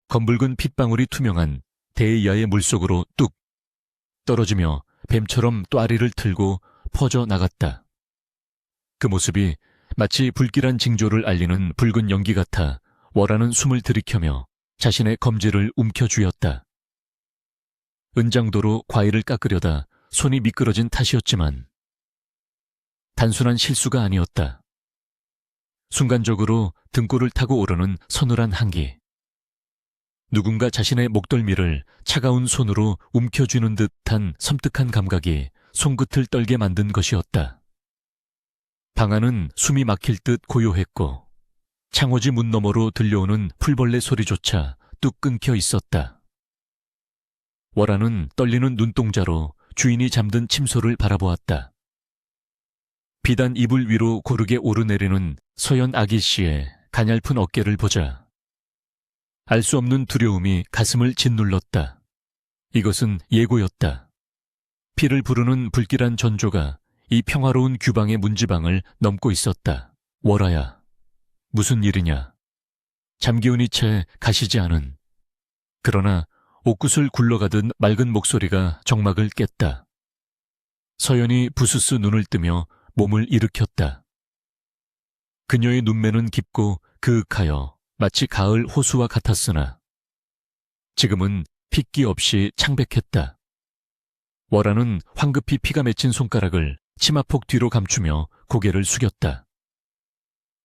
검붉은 핏방울이 투명한 대이하의 물속으로 뚝 떨어지며 뱀처럼 또아리를 틀고 퍼져 나갔다. 그 모습이 마치 불길한 징조를 알리는 붉은 연기 같아 월하는 숨을 들이켜며 자신의 검지를 움켜쥐었다. 은장도로 과일을 깎으려다 손이 미끄러진 탓이었지만 단순한 실수가 아니었다. 순간적으로 등골을 타고 오르는 서늘한 한기. 누군가 자신의 목덜미를 차가운 손으로 움켜쥐는 듯한 섬뜩한 감각이 손끝을 떨게 만든 것이었다. 방 안은 숨이 막힐 듯 고요했고 창호지 문 너머로 들려오는 풀벌레 소리조차 뚝 끊겨 있었다. 월하는 떨리는 눈동자로 주인이 잠든 침소를 바라보았다. 비단 이불 위로 고르게 오르내리는 서연 아기 씨의 가냘픈 어깨를 보자 알 수 없는 두려움이 가슴을 짓눌렀다. 이것은 예고였다. 피를 부르는 불길한 전조가 이 평화로운 규방의 문지방을 넘고 있었다. 월하야, 무슨 일이냐? 잠기운 이채 가시지 않은. 그러나 옥구슬 굴러가듯 맑은 목소리가 정막을 깼다. 서연이 부스스 눈을 뜨며 몸을 일으켰다. 그녀의 눈매는 깊고 그윽하여 마치 가을 호수와 같았으나 지금은 핏기 없이 창백했다. 월하는 황급히 피가 맺힌 손가락을 치마폭 뒤로 감추며 고개를 숙였다.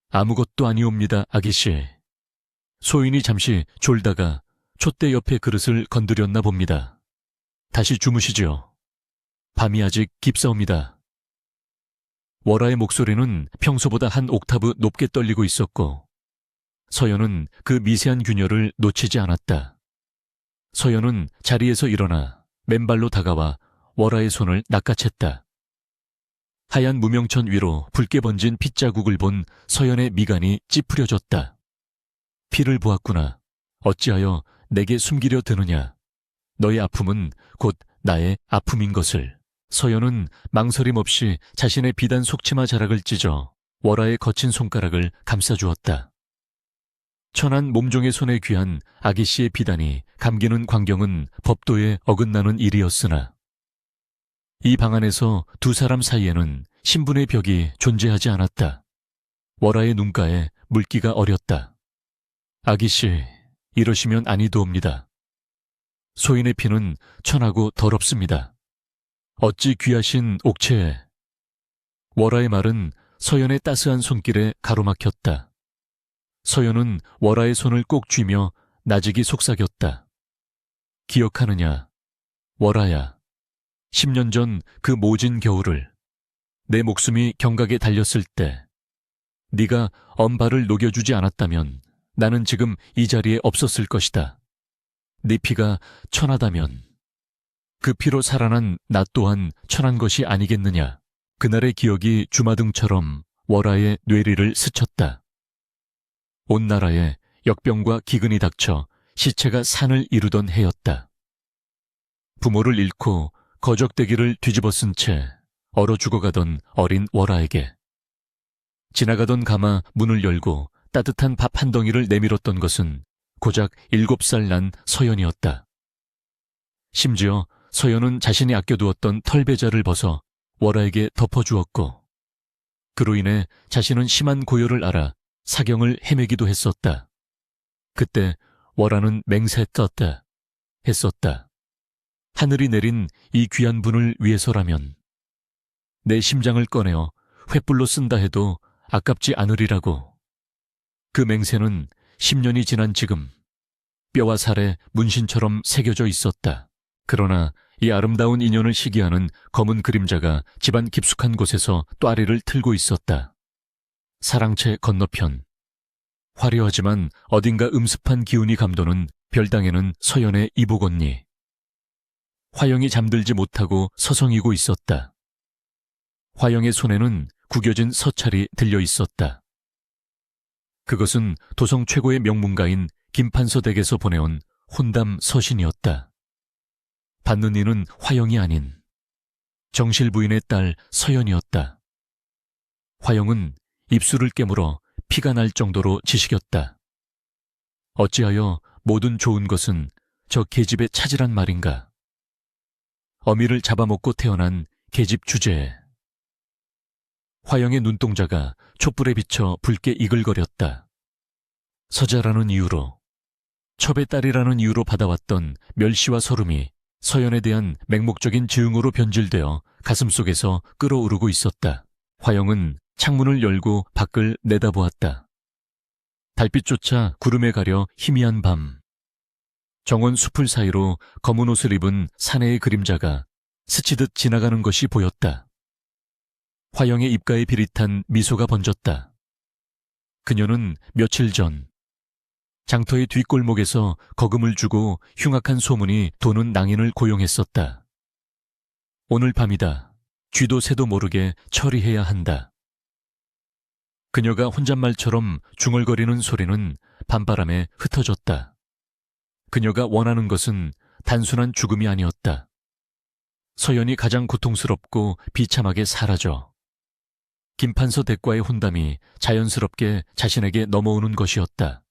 아무것도 아니옵니다, 아기씨. 소인이 잠시 졸다가 촛대 옆에 그릇을 건드렸나 봅니다. 다시 주무시지요. 밤이 아직 깊사옵니다. 월하의 목소리는 평소보다 한 옥타브 높게 떨리고 있었고 서연은 그 미세한 균열을 놓치지 않았다. 서연은 자리에서 일어나 맨발로 다가와 월하의 손을 낚아챘다. 하얀 무명천 위로 붉게 번진 핏자국을 본 서연의 미간이 찌푸려졌다. 피를 보았구나. 어찌하여 내게 숨기려 드느냐. 너의 아픔은 곧 나의 아픔인 것을. 서연은 망설임 없이 자신의 비단 속치마 자락을 찢어 월하의 거친 손가락을 감싸주었다. 천한 몸종의 손에 귀한 아기씨의 비단이 감기는 광경은 법도에 어긋나는 일이었으나 이 방 안에서 두 사람 사이에는 신분의 벽이 존재하지 않았다. 월하의 눈가에 물기가 어렸다. 아기씨, 이러시면 아니도옵니다. 소인의 피는 천하고 더럽습니다. 어찌 귀하신 옥체에. 월하의 말은 서연의 따스한 손길에 가로막혔다. 서연은 월하의 손을 꼭 쥐며 나직이 속삭였다. 기억하느냐, 월하야. 10년 전 그 모진 겨울을 내 목숨이 경각에 달렸을 때 네가 엄발을 녹여주지 않았다면 나는 지금 이 자리에 없었을 것이다. 네 피가 천하다면 그 피로 살아난 나 또한 천한 것이 아니겠느냐. 그날의 기억이 주마등처럼 월하의 뇌리를 스쳤다. 온 나라에 역병과 기근이 닥쳐 시체가 산을 이루던 해였다. 부모를 잃고 거적대기를 뒤집어쓴 채 얼어 죽어가던 어린 월하에게 지나가던 가마 문을 열고 따뜻한 밥 한 덩이를 내밀었던 것은 고작 7살 난 서연이었다. 심지어 서연은 자신이 아껴두었던 털배자를 벗어 월하에게 덮어주었고 그로 인해 자신은 심한 고열을 알아 사경을 헤매기도 했었다. 그때 월하는 맹세 떴다 했었다. 하늘이 내린 이 귀한 분을 위해서라면 내 심장을 꺼내어 횃불로 쓴다 해도 아깝지 않으리라고. 그 맹세는 10년이 지난 지금 뼈와 살에 문신처럼 새겨져 있었다. 그러나 이 아름다운 인연을 시기하는 검은 그림자가 집안 깊숙한 곳에서 또아리를 틀고 있었다. 사랑채 건너편. 화려하지만 어딘가 음습한 기운이 감도는 별당에는 서연의 이복 언니. 화영이 잠들지 못하고 서성이고 있었다. 화영의 손에는 구겨진 서찰이 들려 있었다. 그것은 도성 최고의 명문가인 김판서 댁에서 보내온 혼담 서신이었다. 받는 이는 화영이 아닌 정실 부인의 딸 서연이었다. 화영은 입술을 깨물어 피가 날 정도로 지식였다. 어찌하여 모든 좋은 것은 저 계집에 찾으란 말인가? 어미를 잡아먹고 태어난 계집 주제에. 화영의 눈동자가 촛불에 비쳐 붉게 이글거렸다. 서자라는 이유로, 첩의 딸이라는 이유로 받아왔던 멸시와 서름이 서연에 대한 맹목적인 증오로 변질되어 가슴속에서 끓어오르고 있었다. 화영은 창문을 열고 밖을 내다보았다. 달빛조차 구름에 가려 희미한 밤. 정원 숲을 사이로 검은 옷을 입은 사내의 그림자가 스치듯 지나가는 것이 보였다. 화영의 입가에 비릿한 미소가 번졌다. 그녀는 며칠 전 장터의 뒷골목에서 거금을 주고 흉악한 소문이 도는 낭인을 고용했었다. 오늘 밤이다. 쥐도 새도 모르게 처리해야 한다. 그녀가 혼잣말처럼 중얼거리는 소리는 밤바람에 흩어졌다. 그녀가 원하는 것은 단순한 죽음이 아니었다. 서연이 가장 고통스럽고 비참하게 사라져 김판서 댁과의 혼담이 자연스럽게 자신에게 넘어오는 것이었다.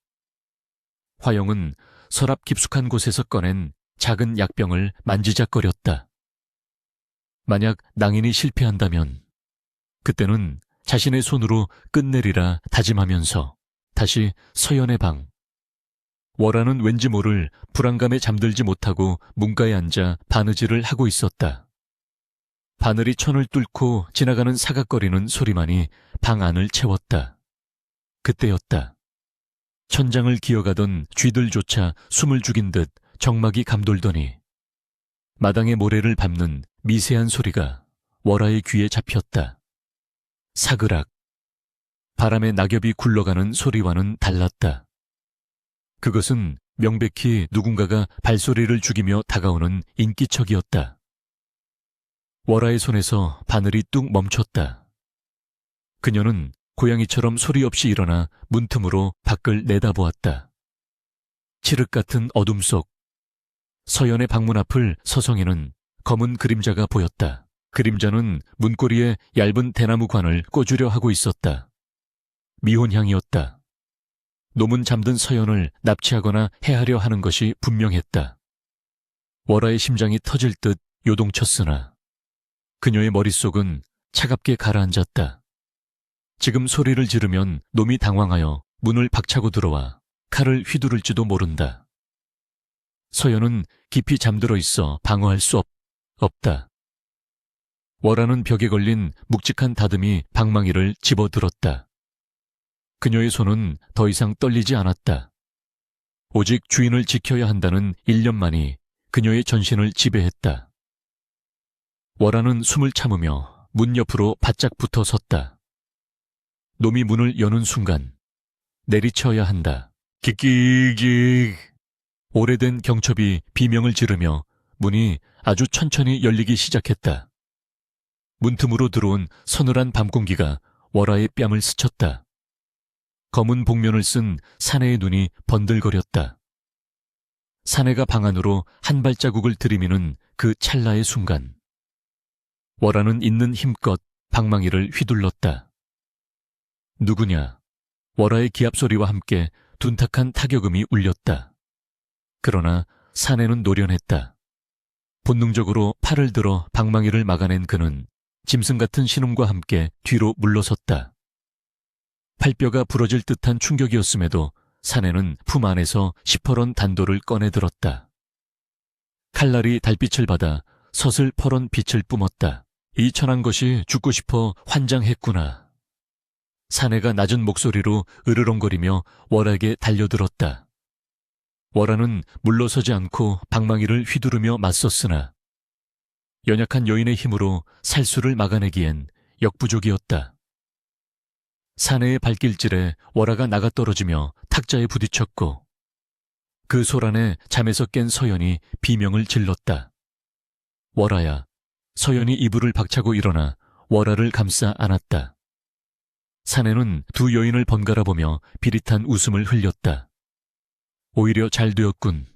화영은 서랍 깊숙한 곳에서 꺼낸 작은 약병을 만지작거렸다. 만약 낭인이 실패한다면 그때는 자신의 손으로 끝내리라 다짐하면서 다시 서연의 방. 월아는 왠지 모를 불안감에 잠들지 못하고 문가에 앉아 바느질을 하고 있었다. 바늘이 천을 뚫고 지나가는 사각거리는 소리만이 방 안을 채웠다. 그때였다. 천장을 기어가던 쥐들조차 숨을 죽인 듯 정막이 감돌더니 마당의 모래를 밟는 미세한 소리가 월아의 귀에 잡혔다. 사그락. 바람에 낙엽이 굴러가는 소리와는 달랐다. 그것은 명백히 누군가가 발소리를 죽이며 다가오는 인기척이었다. 월아의 손에서 바늘이 뚝 멈췄다. 그녀는 고양이처럼 소리 없이 일어나 문틈으로 밖을 내다보았다. 칠흑 같은 어둠 속 서연의 방문 앞을 서성이는 검은 그림자가 보였다. 그림자는 문고리에 얇은 대나무 관을 꽂으려 하고 있었다. 미혼향이었다. 놈은 잠든 서연을 납치하거나 해하려 하는 것이 분명했다. 월아의 심장이 터질 듯 요동쳤으나 그녀의 머릿속은 차갑게 가라앉았다. 지금 소리를 지르면 놈이 당황하여 문을 박차고 들어와 칼을 휘두를지도 모른다. 서연은 깊이 잠들어 있어 방어할 수 없다. 월아는 벽에 걸린 묵직한 다듬이 방망이를 집어들었다. 그녀의 손은 더 이상 떨리지 않았다. 오직 주인을 지켜야 한다는 일념만이 그녀의 전신을 지배했다. 월아는 숨을 참으며 문 옆으로 바짝 붙어 섰다. 놈이 문을 여는 순간 내리쳐야 한다. 끽끽끽. 오래된 경첩이 비명을 지르며 문이 아주 천천히 열리기 시작했다. 문틈으로 들어온 서늘한 밤 공기가 월아의 뺨을 스쳤다. 검은 복면을 쓴 사내의 눈이 번들거렸다. 사내가 방 안으로 한 발자국을 들이미는 그 찰나의 순간 월아는 있는 힘껏 방망이를 휘둘렀다. 누구냐? 월아의 기합 소리와 함께 둔탁한 타격음이 울렸다. 그러나 사내는 노련했다. 본능적으로 팔을 들어 방망이를 막아낸 그는 짐승 같은 신음과 함께 뒤로 물러섰다. 팔뼈가 부러질 듯한 충격이었음에도 사내는 품 안에서 시퍼런 단도를 꺼내들었다. 칼날이 달빛을 받아 서슬 퍼런 빛을 뿜었다. 이 천한 것이 죽고 싶어 환장했구나. 사내가 낮은 목소리로 으르렁거리며 월에게 달려들었다. 월아는 물러서지 않고 방망이를 휘두르며 맞섰으나 연약한 여인의 힘으로 살수를 막아내기엔 역부족이었다. 사내의 발길질에 월아가 나가떨어지며 탁자에 부딪혔고 그 소란에 잠에서 깬 서연이 비명을 질렀다. 월아야. 서연이 이불을 박차고 일어나 월아를 감싸 안았다. 사내는 두 여인을 번갈아 보며 비릿한 웃음을 흘렸다. 오히려 잘 되었군.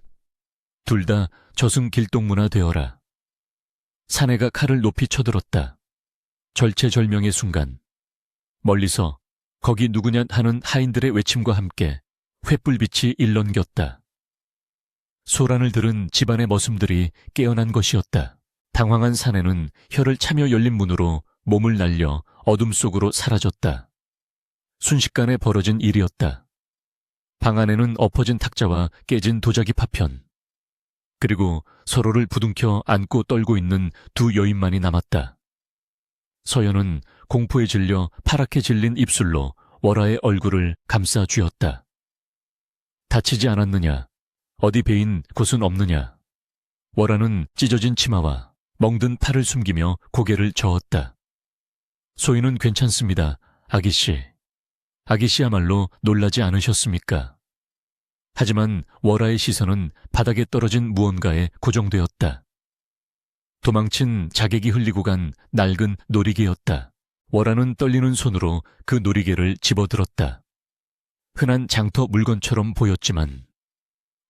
둘 다 저승길동무나 되어라. 사내가 칼을 높이 쳐들었다. 절체절명의 순간 멀리서 거기 누구냐 하는 하인들의 외침과 함께 횃불빛이 일렁겼다. 소란을 들은 집안의 머슴들이 깨어난 것이었다. 당황한 사내는 혀를 차며 열린 문으로 몸을 날려 어둠 속으로 사라졌다. 순식간에 벌어진 일이었다. 방 안에는 엎어진 탁자와 깨진 도자기 파편, 그리고 서로를 부둥켜 안고 떨고 있는 두 여인만이 남았다. 서연은 공포에 질려 파랗게 질린 입술로 월아의 얼굴을 감싸 쥐었다. 다치지 않았느냐? 어디 베인 곳은 없느냐? 월아는 찢어진 치마와 멍든 팔을 숨기며 고개를 저었다. 소인은 괜찮습니다, 아기씨. 아기씨야말로 놀라지 않으셨습니까? 하지만 월아의 시선은 바닥에 떨어진 무언가에 고정되었다. 도망친 자객이 흘리고 간 낡은 놀이개였다. 월아는 떨리는 손으로 그 놀이개를 집어들었다. 흔한 장터 물건처럼 보였지만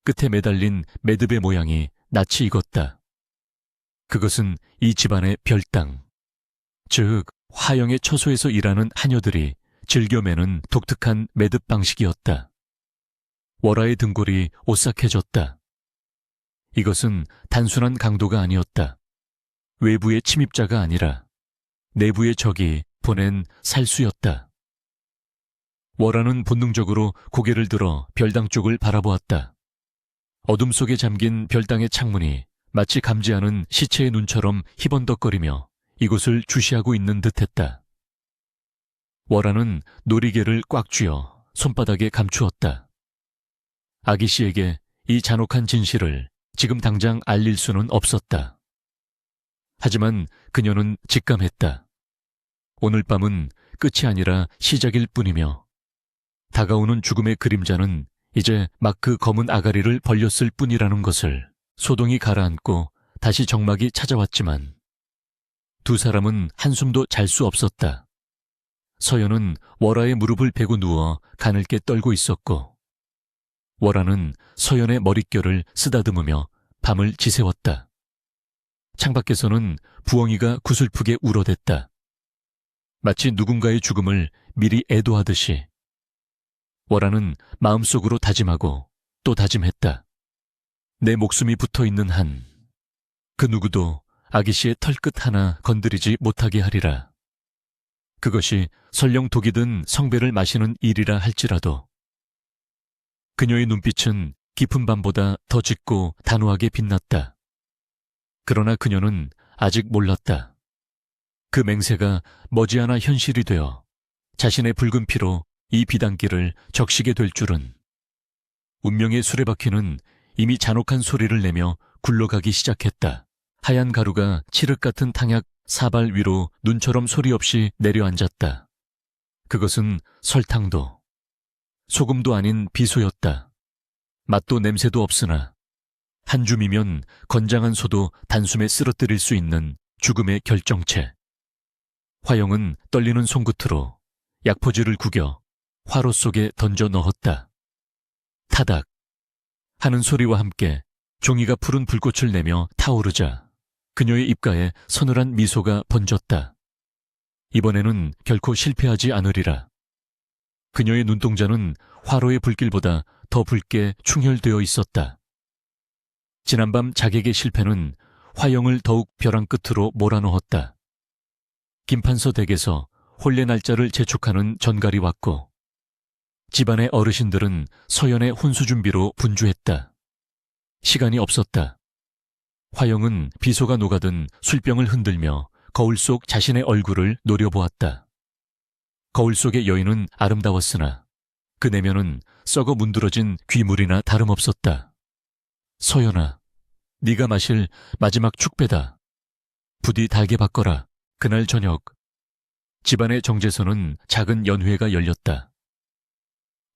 끝에 매달린 매듭의 모양이 낯이 익었다. 그것은 이 집안의 별당, 즉 화영의 처소에서 일하는 하녀들이 즐겨 매는 독특한 매듭 방식이었다. 월아의 등골이 오싹해졌다. 이것은 단순한 강도가 아니었다. 외부의 침입자가 아니라 내부의 적이 보낸 살수였다. 월아는 본능적으로 고개를 들어 별당 쪽을 바라보았다. 어둠 속에 잠긴 별당의 창문이 마치 감지하는 시체의 눈처럼 희번덕거리며 이곳을 주시하고 있는 듯했다. 월아는 놀이개를 꽉 쥐어 손바닥에 감추었다. 아기씨에게 이 잔혹한 진실을 지금 당장 알릴 수는 없었다. 하지만 그녀는 직감했다. 오늘 밤은 끝이 아니라 시작일 뿐이며 다가오는 죽음의 그림자는 이제 막 그 검은 아가리를 벌렸을 뿐이라는 것을. 소동이 가라앉고 다시 정막이 찾아왔지만 두 사람은 한숨도 잘 수 없었다. 서연은 월아의 무릎을 베고 누워 가늘게 떨고 있었고 월아는 서연의 머릿결을 쓰다듬으며 밤을 지새웠다. 창밖에서는 부엉이가 구슬프게 울어댔다. 마치 누군가의 죽음을 미리 애도하듯이. 월아는 마음속으로 다짐하고 또 다짐했다. 내 목숨이 붙어있는 한 그 누구도 아기씨의 털끝 하나 건드리지 못하게 하리라. 그것이 설령 독이 든 성배를 마시는 일이라 할지라도. 그녀의 눈빛은 깊은 밤보다 더 짙고 단호하게 빛났다. 그러나 그녀는 아직 몰랐다. 그 맹세가 머지않아 현실이 되어 자신의 붉은 피로 이 비단길을 적시게 될 줄은. 운명의 수레바퀴는 이미 잔혹한 소리를 내며 굴러가기 시작했다. 하얀 가루가 칠흑 같은 탕약 사발 위로 눈처럼 소리 없이 내려앉았다. 그것은 설탕도 소금도 아닌 비소였다. 맛도 냄새도 없으나 한 줌이면 건장한 소도 단숨에 쓰러뜨릴 수 있는 죽음의 결정체. 화영은 떨리는 손끝으로 약포지를 구겨 화로 속에 던져 넣었다. 타닥 하는 소리와 함께 종이가 푸른 불꽃을 내며 타오르자 그녀의 입가에 서늘한 미소가 번졌다. 이번에는 결코 실패하지 않으리라. 그녀의 눈동자는 화로의 불길보다 더 붉게 충혈되어 있었다. 지난밤 자객의 실패는 화영을 더욱 벼랑 끝으로 몰아넣었다. 김판서 댁에서 혼례 날짜를 재촉하는 전갈이 왔고 집안의 어르신들은 서연의 혼수 준비로 분주했다. 시간이 없었다. 화영은 비소가 녹아든 술병을 흔들며 거울 속 자신의 얼굴을 노려보았다. 거울 속의 여인은 아름다웠으나 그 내면은 썩어 문드러진 귀물이나 다름없었다. 서연아, 네가 마실 마지막 축배다. 부디 달게 바꿔라. 그날 저녁 집안의 정제소는 작은 연회가 열렸다.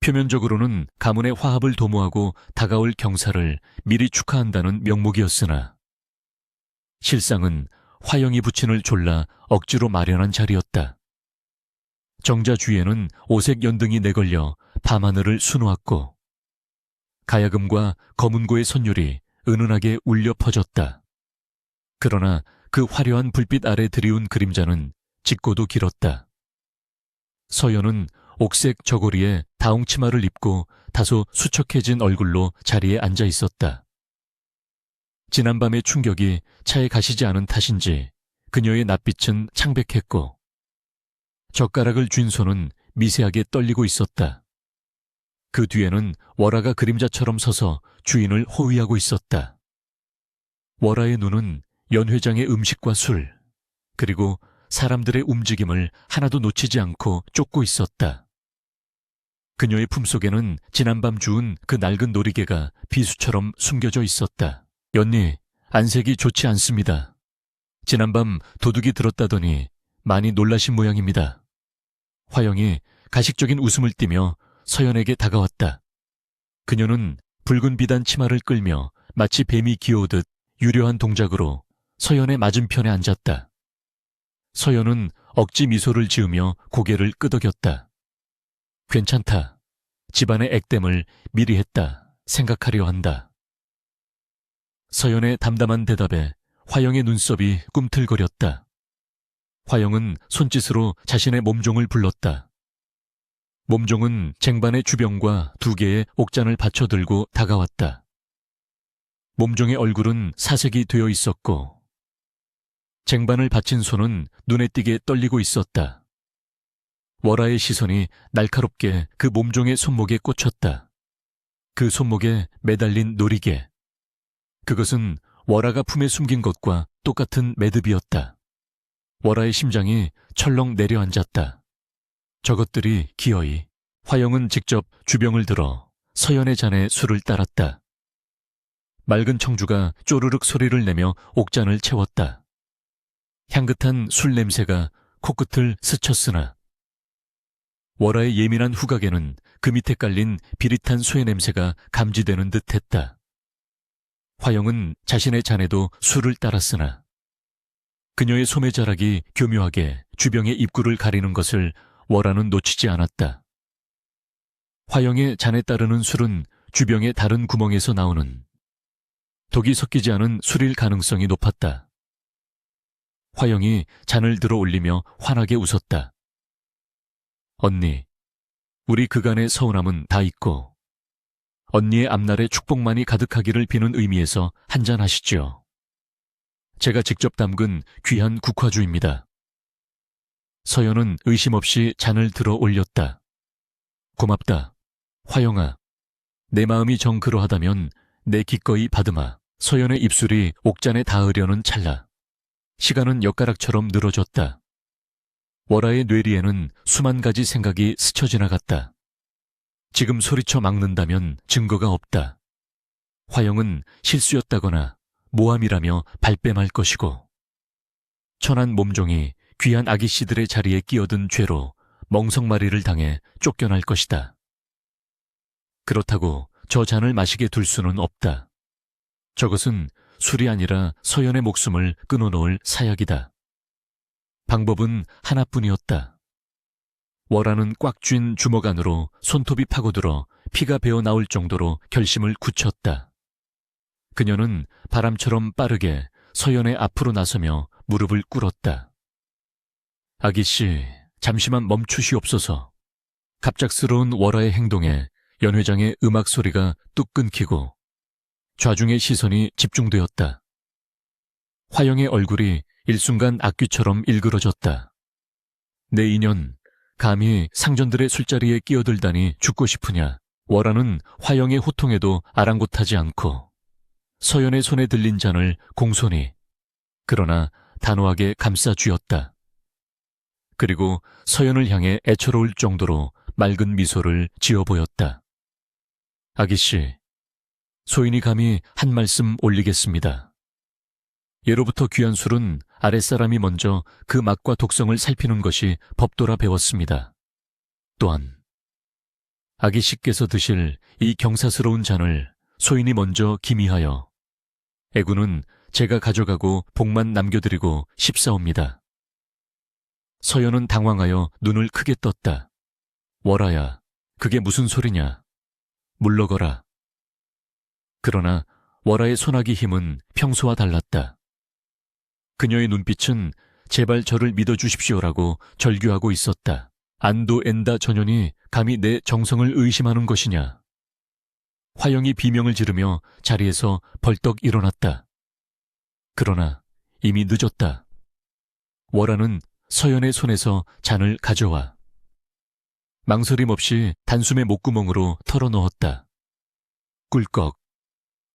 표면적으로는 가문의 화합을 도모하고 다가올 경사를 미리 축하한다는 명목이었으나 실상은 화영이 부친을 졸라 억지로 마련한 자리였다. 정자 주위에는 오색 연등이 내걸려 밤하늘을 수놓았고 가야금과 검은고의 선율이 은은하게 울려 퍼졌다. 그러나 그 화려한 불빛 아래 드리운 그림자는 짙고도 길었다. 서연은 옥색 저고리에 다홍치마를 입고 다소 수척해진 얼굴로 자리에 앉아 있었다. 지난밤의 충격이 차에 가시지 않은 탓인지 그녀의 낯빛은 창백했고 젓가락을 쥔 손은 미세하게 떨리고 있었다. 그 뒤에는 월아가 그림자처럼 서서 주인을 호위하고 있었다. 월아의 눈은 연 회장의 음식과 술, 그리고 사람들의 움직임을 하나도 놓치지 않고 쫓고 있었다. 그녀의 품속에는 지난밤 주운 그 낡은 놀이개가 비수처럼 숨겨져 있었다. 연니, 안색이 좋지 않습니다. 지난밤 도둑이 들었다더니 많이 놀라신 모양입니다. 화영이 가식적인 웃음을 띠며 서연에게 다가왔다. 그녀는 붉은 비단 치마를 끌며 마치 뱀이 기어오듯 유려한 동작으로 서연의 맞은편에 앉았다. 서연은 억지 미소를 지으며 고개를 끄덕였다. 괜찮다. 집안의 액땜을 미리 했다. 생각하려 한다. 서연의 담담한 대답에 화영의 눈썹이 꿈틀거렸다. 화영은 손짓으로 자신의 몸종을 불렀다. 몸종은 쟁반의 주병과 2개의 옥잔을 받쳐들고 다가왔다. 몸종의 얼굴은 사색이 되어 있었고 쟁반을 받친 손은 눈에 띄게 떨리고 있었다. 월아의 시선이 날카롭게 그 몸종의 손목에 꽂혔다. 그 손목에 매달린 놀이개. 그것은 월아가 품에 숨긴 것과 똑같은 매듭이었다. 월아의 심장이 철렁 내려앉았다. 저것들이 기어이. 화영은 직접 주병을 들어 서연의 잔에 술을 따랐다. 맑은 청주가 쪼르륵 소리를 내며 옥잔을 채웠다. 향긋한 술 냄새가 코끝을 스쳤으나 월아의 예민한 후각에는 그 밑에 깔린 비릿한 쇠 냄새가 감지되는 듯했다. 화영은 자신의 잔에도 술을 따랐으나 그녀의 소매자락이 교묘하게 주병의 입구를 가리는 것을 월아는 놓치지 않았다. 화영의 잔에 따르는 술은 주병의 다른 구멍에서 나오는 독이 섞이지 않은 술일 가능성이 높았다. 화영이 잔을 들어 올리며 환하게 웃었다. 언니, 우리 그간의 서운함은 다 잊고 언니의 앞날에 축복만이 가득하기를 비는 의미에서 한잔하시지요. 제가 직접 담근 귀한 국화주입니다. 서연은 의심 없이 잔을 들어 올렸다. 고맙다. 화영아, 내 마음이 정 그러하다면 내 기꺼이 받으마. 서연의 입술이 옥잔에 닿으려는 찰나 시간은 엿가락처럼 늘어졌다. 월아의 뇌리에는 수만 가지 생각이 스쳐 지나갔다. 지금 소리쳐 막는다면 증거가 없다. 화영은 실수였다거나 모함이라며 발뺌할 것이고 천한 몸종이 귀한 아기씨들의 자리에 끼어든 죄로 멍석마리를 당해 쫓겨날 것이다. 그렇다고 저 잔을 마시게 둘 수는 없다. 저것은 술이 아니라 서연의 목숨을 끊어놓을 사약이다. 방법은 하나뿐이었다. 월아는 꽉 쥔 주먹 안으로 손톱이 파고들어 피가 배어 나올 정도로 결심을 굳혔다. 그녀는 바람처럼 빠르게 서연의 앞으로 나서며 무릎을 꿇었다. 아기씨, 잠시만 멈추시옵소서. 갑작스러운 월아의 행동에 연 회장의 음악 소리가 뚝 끊기고 좌중의 시선이 집중되었다. 화영의 얼굴이 일순간 악귀처럼 일그러졌다. 내 인연, 감히 상전들의 술자리에 끼어들다니 죽고 싶으냐. 월아는 화영의 호통에도 아랑곳하지 않고 서연의 손에 들린 잔을 공손히 그러나 단호하게 감싸 쥐었다. 그리고 서연을 향해 애처로울 정도로 맑은 미소를 지어 보였다. 아기씨, 소인이 감히 한 말씀 올리겠습니다. 예로부터 귀한 술은 아랫사람이 먼저 그 맛과 독성을 살피는 것이 법도라 배웠습니다. 또한 아기씨께서 드실 이 경사스러운 잔을 소인이 먼저 기미하여 애구는 제가 가져가고 복만 남겨드리고 싶사옵니다. 서연은 당황하여 눈을 크게 떴다. 월아야, 그게 무슨 소리냐. 물러거라. 그러나 월아의 소나기 힘은 평소와 달랐다. 그녀의 눈빛은 제발 저를 믿어주십시오라고 절규하고 있었다. 안도 엔다 전현이 감히 내 정성을 의심하는 것이냐. 화영이 비명을 지르며 자리에서 벌떡 일어났다. 그러나 이미 늦었다. 월화는 서연의 손에서 잔을 가져와 망설임 없이 단숨에 목구멍으로 털어넣었다. 꿀꺽.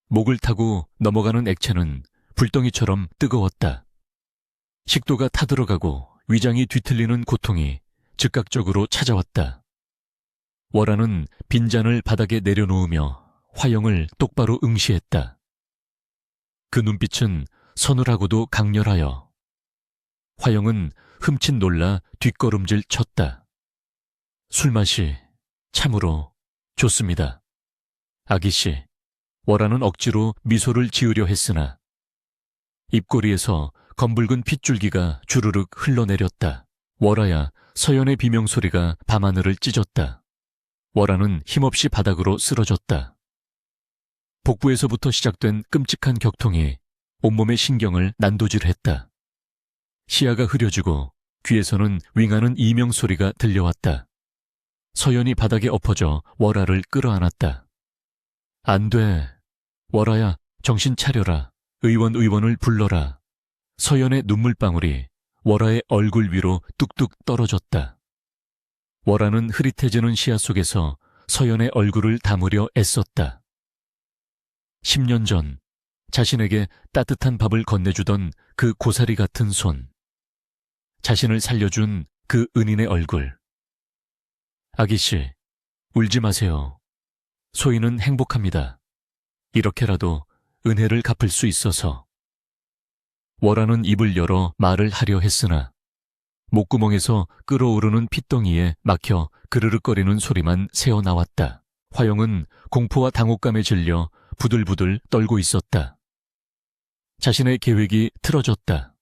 목을 타고 넘어가는 액체는 불덩이처럼 뜨거웠다. 식도가 타들어가고 위장이 뒤틀리는 고통이 즉각적으로 찾아왔다. 월화는 빈잔을 바닥에 내려놓으며 화영을 똑바로 응시했다. 그 눈빛은 서늘하고도 강렬하여 화영은 흠칫 놀라 뒷걸음질 쳤다. 술맛이 참으로 좋습니다. 아기씨, 월화는 억지로 미소를 지으려 했으나 입꼬리에서 검붉은 핏줄기가 주르륵 흘러내렸다. 월화야, 서연의 비명소리가 밤하늘을 찢었다. 월화는 힘없이 바닥으로 쓰러졌다. 복부에서부터 시작된 끔찍한 격통이 온몸의 신경을 난도질했다. 시야가 흐려지고 귀에서는 윙하는 이명소리가 들려왔다. 서연이 바닥에 엎어져 월화를 끌어안았다. 안 돼. 월화야, 정신 차려라. 의원을 불러라. 서연의 눈물방울이 월화의 얼굴 위로 뚝뚝 떨어졌다. 월화는 흐릿해지는 시야 속에서 서연의 얼굴을 담으려 애썼다. 10년 전 자신에게 따뜻한 밥을 건네주던 그 고사리 같은 손. 자신을 살려준 그 은인의 얼굴. 아기씨, 울지 마세요. 소희는 행복합니다. 이렇게라도 은혜를 갚을 수 있어서. 월화는 입을 열어 말을 하려 했으나 목구멍에서 끓어오르는 핏덩이에 막혀 그르륵거리는 소리만 새어나왔다. 화영은 공포와 당혹감에 질려 부들부들 떨고 있었다. 자신의 계획이 틀어졌다.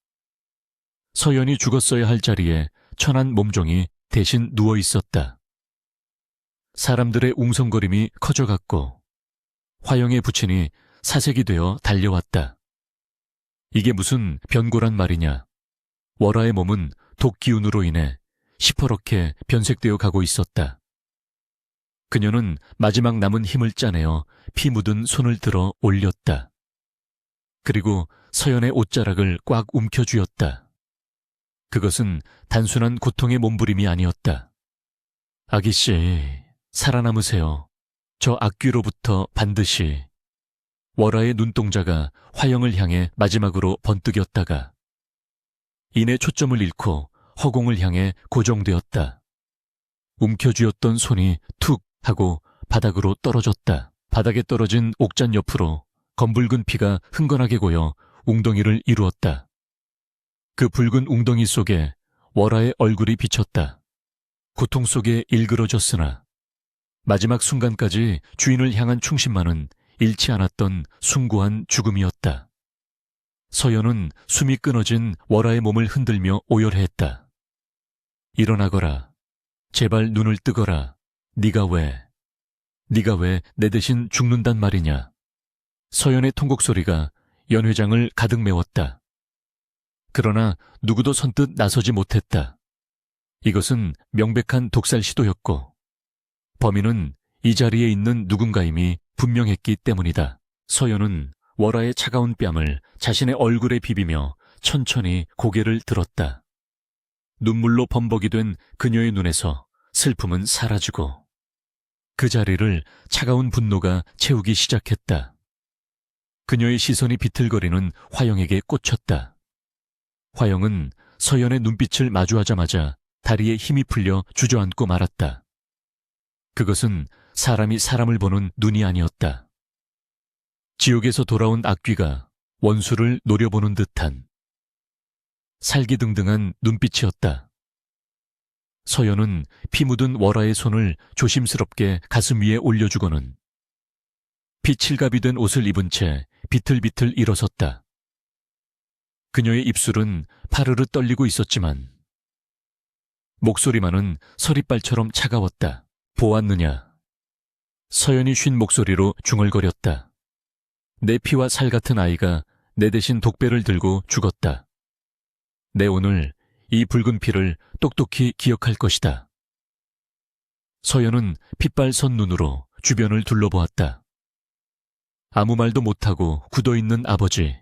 서연이 죽었어야 할 자리에 천한 몸종이 대신 누워 있었다. 사람들의 웅성거림이 커져갔고 화영의 부친이 사색이 되어 달려왔다. 이게 무슨 변고란 말이냐. 월화의 몸은 독기운으로 인해 시퍼렇게 변색되어 가고 있었다. 그녀는 마지막 남은 힘을 짜내어 피 묻은 손을 들어 올렸다. 그리고 서연의 옷자락을 꽉 움켜쥐었다. 그것은 단순한 고통의 몸부림이 아니었다. 아기씨, 살아남으세요. 저 악귀로부터 반드시. 월화의 눈동자가 화영을 향해 마지막으로 번뜩였다가 이내 초점을 잃고 허공을 향해 고정되었다. 움켜쥐었던 손이 툭 하고 바닥으로 떨어졌다. 바닥에 떨어진 옥잔 옆으로 검붉은 피가 흥건하게 고여 웅덩이를 이루었다. 그 붉은 웅덩이 속에 월화의 얼굴이 비쳤다. 고통 속에 일그러졌으나 마지막 순간까지 주인을 향한 충신만은 잃지 않았던 숭고한 죽음이었다. 서연은 숨이 끊어진 월화의 몸을 흔들며 오열했다. 일어나거라. 제발 눈을 뜨거라. 네가 왜 내 대신 죽는단 말이냐. 서연의 통곡 소리가 연회장을 가득 메웠다. 그러나 누구도 선뜻 나서지 못했다. 이것은 명백한 독살 시도였고 범인은 이 자리에 있는 누군가임이 분명했기 때문이다. 서연은 월화의 차가운 뺨을 자신의 얼굴에 비비며 천천히 고개를 들었다. 눈물로 범벅이 된 그녀의 눈에서 슬픔은 사라지고 그 자리를 차가운 분노가 채우기 시작했다. 그녀의 시선이 비틀거리는 화영에게 꽂혔다. 화영은 서연의 눈빛을 마주하자마자 다리에 힘이 풀려 주저앉고 말았다. 그것은 사람이 사람을 보는 눈이 아니었다. 지옥에서 돌아온 악귀가 원수를 노려보는 듯한 살기등등한 눈빛이었다. 서연은 피 묻은 월화의 손을 조심스럽게 가슴 위에 올려주고는 피칠갑이 된 옷을 입은 채 비틀비틀 일어섰다. 그녀의 입술은 파르르 떨리고 있었지만 목소리만은 서리발처럼 차가웠다. 보았느냐? 서연이 쉰 목소리로 중얼거렸다. 내 피와 살 같은 아이가 내 대신 독배를 들고 죽었다. 내 오늘 이 붉은 피를 똑똑히 기억할 것이다. 서연은 핏발선 눈으로 주변을 둘러보았다. 아무 말도 못하고 굳어있는 아버지,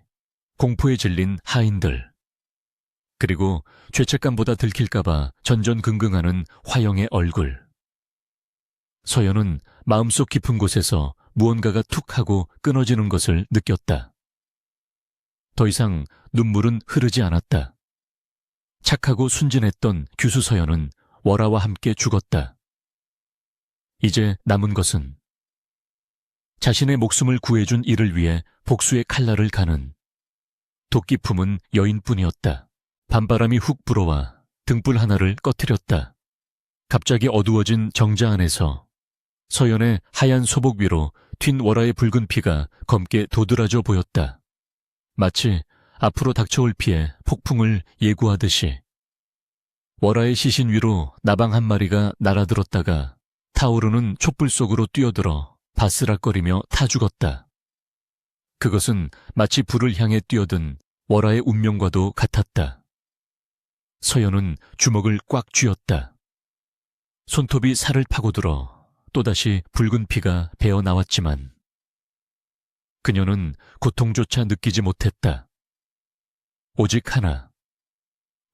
공포에 질린 하인들, 그리고 죄책감보다 들킬까봐 전전긍긍하는 화영의 얼굴. 서연은 마음속 깊은 곳에서 무언가가 툭 하고 끊어지는 것을 느꼈다. 더 이상 눈물은 흐르지 않았다. 착하고 순진했던 규수 서연은 월아와 함께 죽었다. 이제 남은 것은 자신의 목숨을 구해준 이를 위해 복수의 칼날을 가는 도끼 품은 여인뿐이었다. 밤바람이 훅 불어와 등불 하나를 꺼트렸다. 갑자기 어두워진 정자 안에서 서연의 하얀 소복 위로 튄 월아의 붉은 피가 검게 도드라져 보였다. 마치 앞으로 닥쳐올 피해 폭풍을 예고하듯이. 월아의 시신 위로 나방 한 마리가 날아들었다가 타오르는 촛불 속으로 뛰어들어 바스락거리며 타 죽었다. 그것은 마치 불을 향해 뛰어든 월아의 운명과도 같았다. 서연은 주먹을 꽉 쥐었다. 손톱이 살을 파고들어 또다시 붉은 피가 배어 나왔지만 그녀는 고통조차 느끼지 못했다. 오직 하나,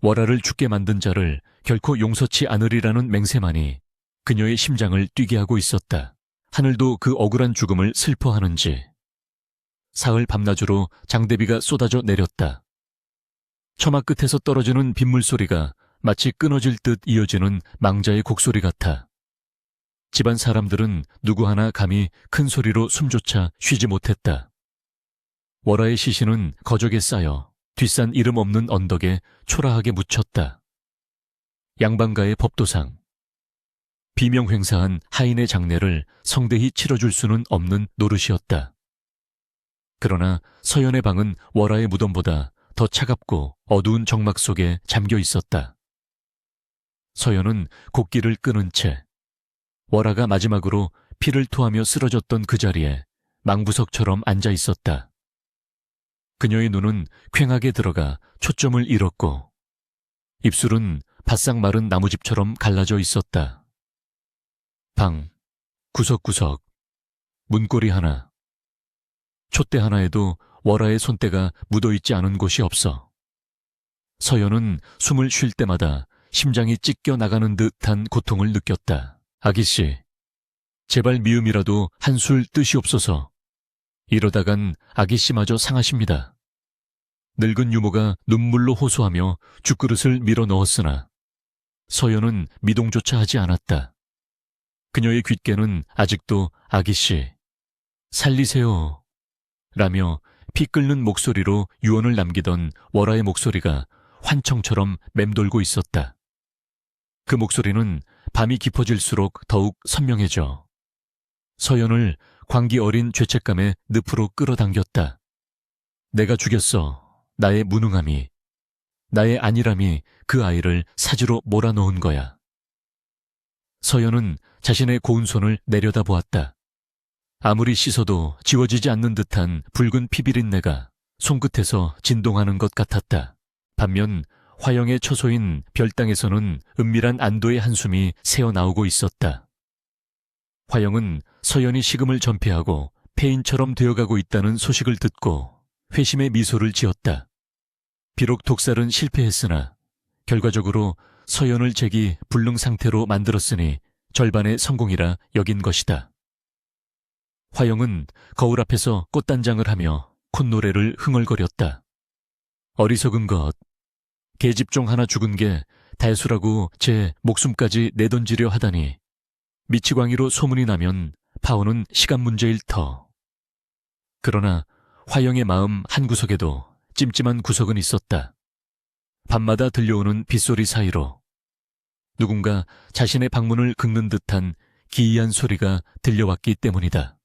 월아를 죽게 만든 자를 결코 용서치 않으리라는 맹세만이 그녀의 심장을 뛰게 하고 있었다. 하늘도 그 억울한 죽음을 슬퍼하는지. 사흘 밤낮으로 장대비가 쏟아져 내렸다. 처마 끝에서 떨어지는 빗물 소리가 마치 끊어질 듯 이어지는 망자의 곡소리 같아. 집안 사람들은 누구 하나 감히 큰 소리로 숨조차 쉬지 못했다. 월아의 시신은 거적에 쌓여 뒷산 이름 없는 언덕에 초라하게 묻혔다. 양반가의 법도상. 비명횡사한 하인의 장례를 성대히 치러줄 수는 없는 노릇이었다. 그러나 서연의 방은 월아의 무덤보다 더 차갑고 어두운 정막 속에 잠겨 있었다. 서연은 곡기를 끊은 채 월아가 마지막으로 피를 토하며 쓰러졌던 그 자리에 망부석처럼 앉아 있었다. 그녀의 눈은 퀭하게 들어가 초점을 잃었고 입술은 바싹 마른 나무집처럼 갈라져 있었다. 방, 구석구석, 문고리 하나, 촛대 하나에도 월아의 손때가 묻어있지 않은 곳이 없어. 서연은 숨을 쉴 때마다 심장이 찢겨 나가는 듯한 고통을 느꼈다. 아기씨, 제발 미움이라도 한술 뜻이옵소서. 이러다간 아기씨마저 상하십니다. 늙은 유모가 눈물로 호소하며 죽그릇을 밀어 넣었으나 서연은 미동조차 하지 않았다. 그녀의 귓게는 아직도 아기씨, 살리세요. 라며 피 끓는 목소리로 유언을 남기던 월아의 목소리가 환청처럼 맴돌고 있었다. 그 목소리는 밤이 깊어질수록 더욱 선명해져 서연을 광기 어린 죄책감의 늪으로 끌어당겼다. 내가 죽였어. 나의 무능함이, 나의 안일함이 그 아이를 사지로 몰아넣은 거야. 서연은 자신의 고운 손을 내려다보았다. 아무리 씻어도 지워지지 않는 듯한 붉은 피비린내가 손끝에서 진동하는 것 같았다. 반면 화영의 처소인 별당에서는 은밀한 안도의 한숨이 새어나오고 있었다. 화영은 서연이 식음을 전폐하고 폐인처럼 되어가고 있다는 소식을 듣고 회심의 미소를 지었다. 비록 독살은 실패했으나 결과적으로 서연을 재기 불능 상태로 만들었으니 절반의 성공이라 여긴 것이다. 화영은 거울 앞에서 꽃단장을 하며 콧노래를 흥얼거렸다. 어리석은 것, 계집종 하나 죽은 게 대수라고 제 목숨까지 내던지려 하다니 미치광이로 소문이 나면 파오는 시간 문제일 터. 그러나 화영의 마음 한구석에도 찜찜한 구석은 있었다. 밤마다 들려오는 빗소리 사이로 누군가 자신의 방문을 긁는 듯한 기이한 소리가 들려왔기 때문이다.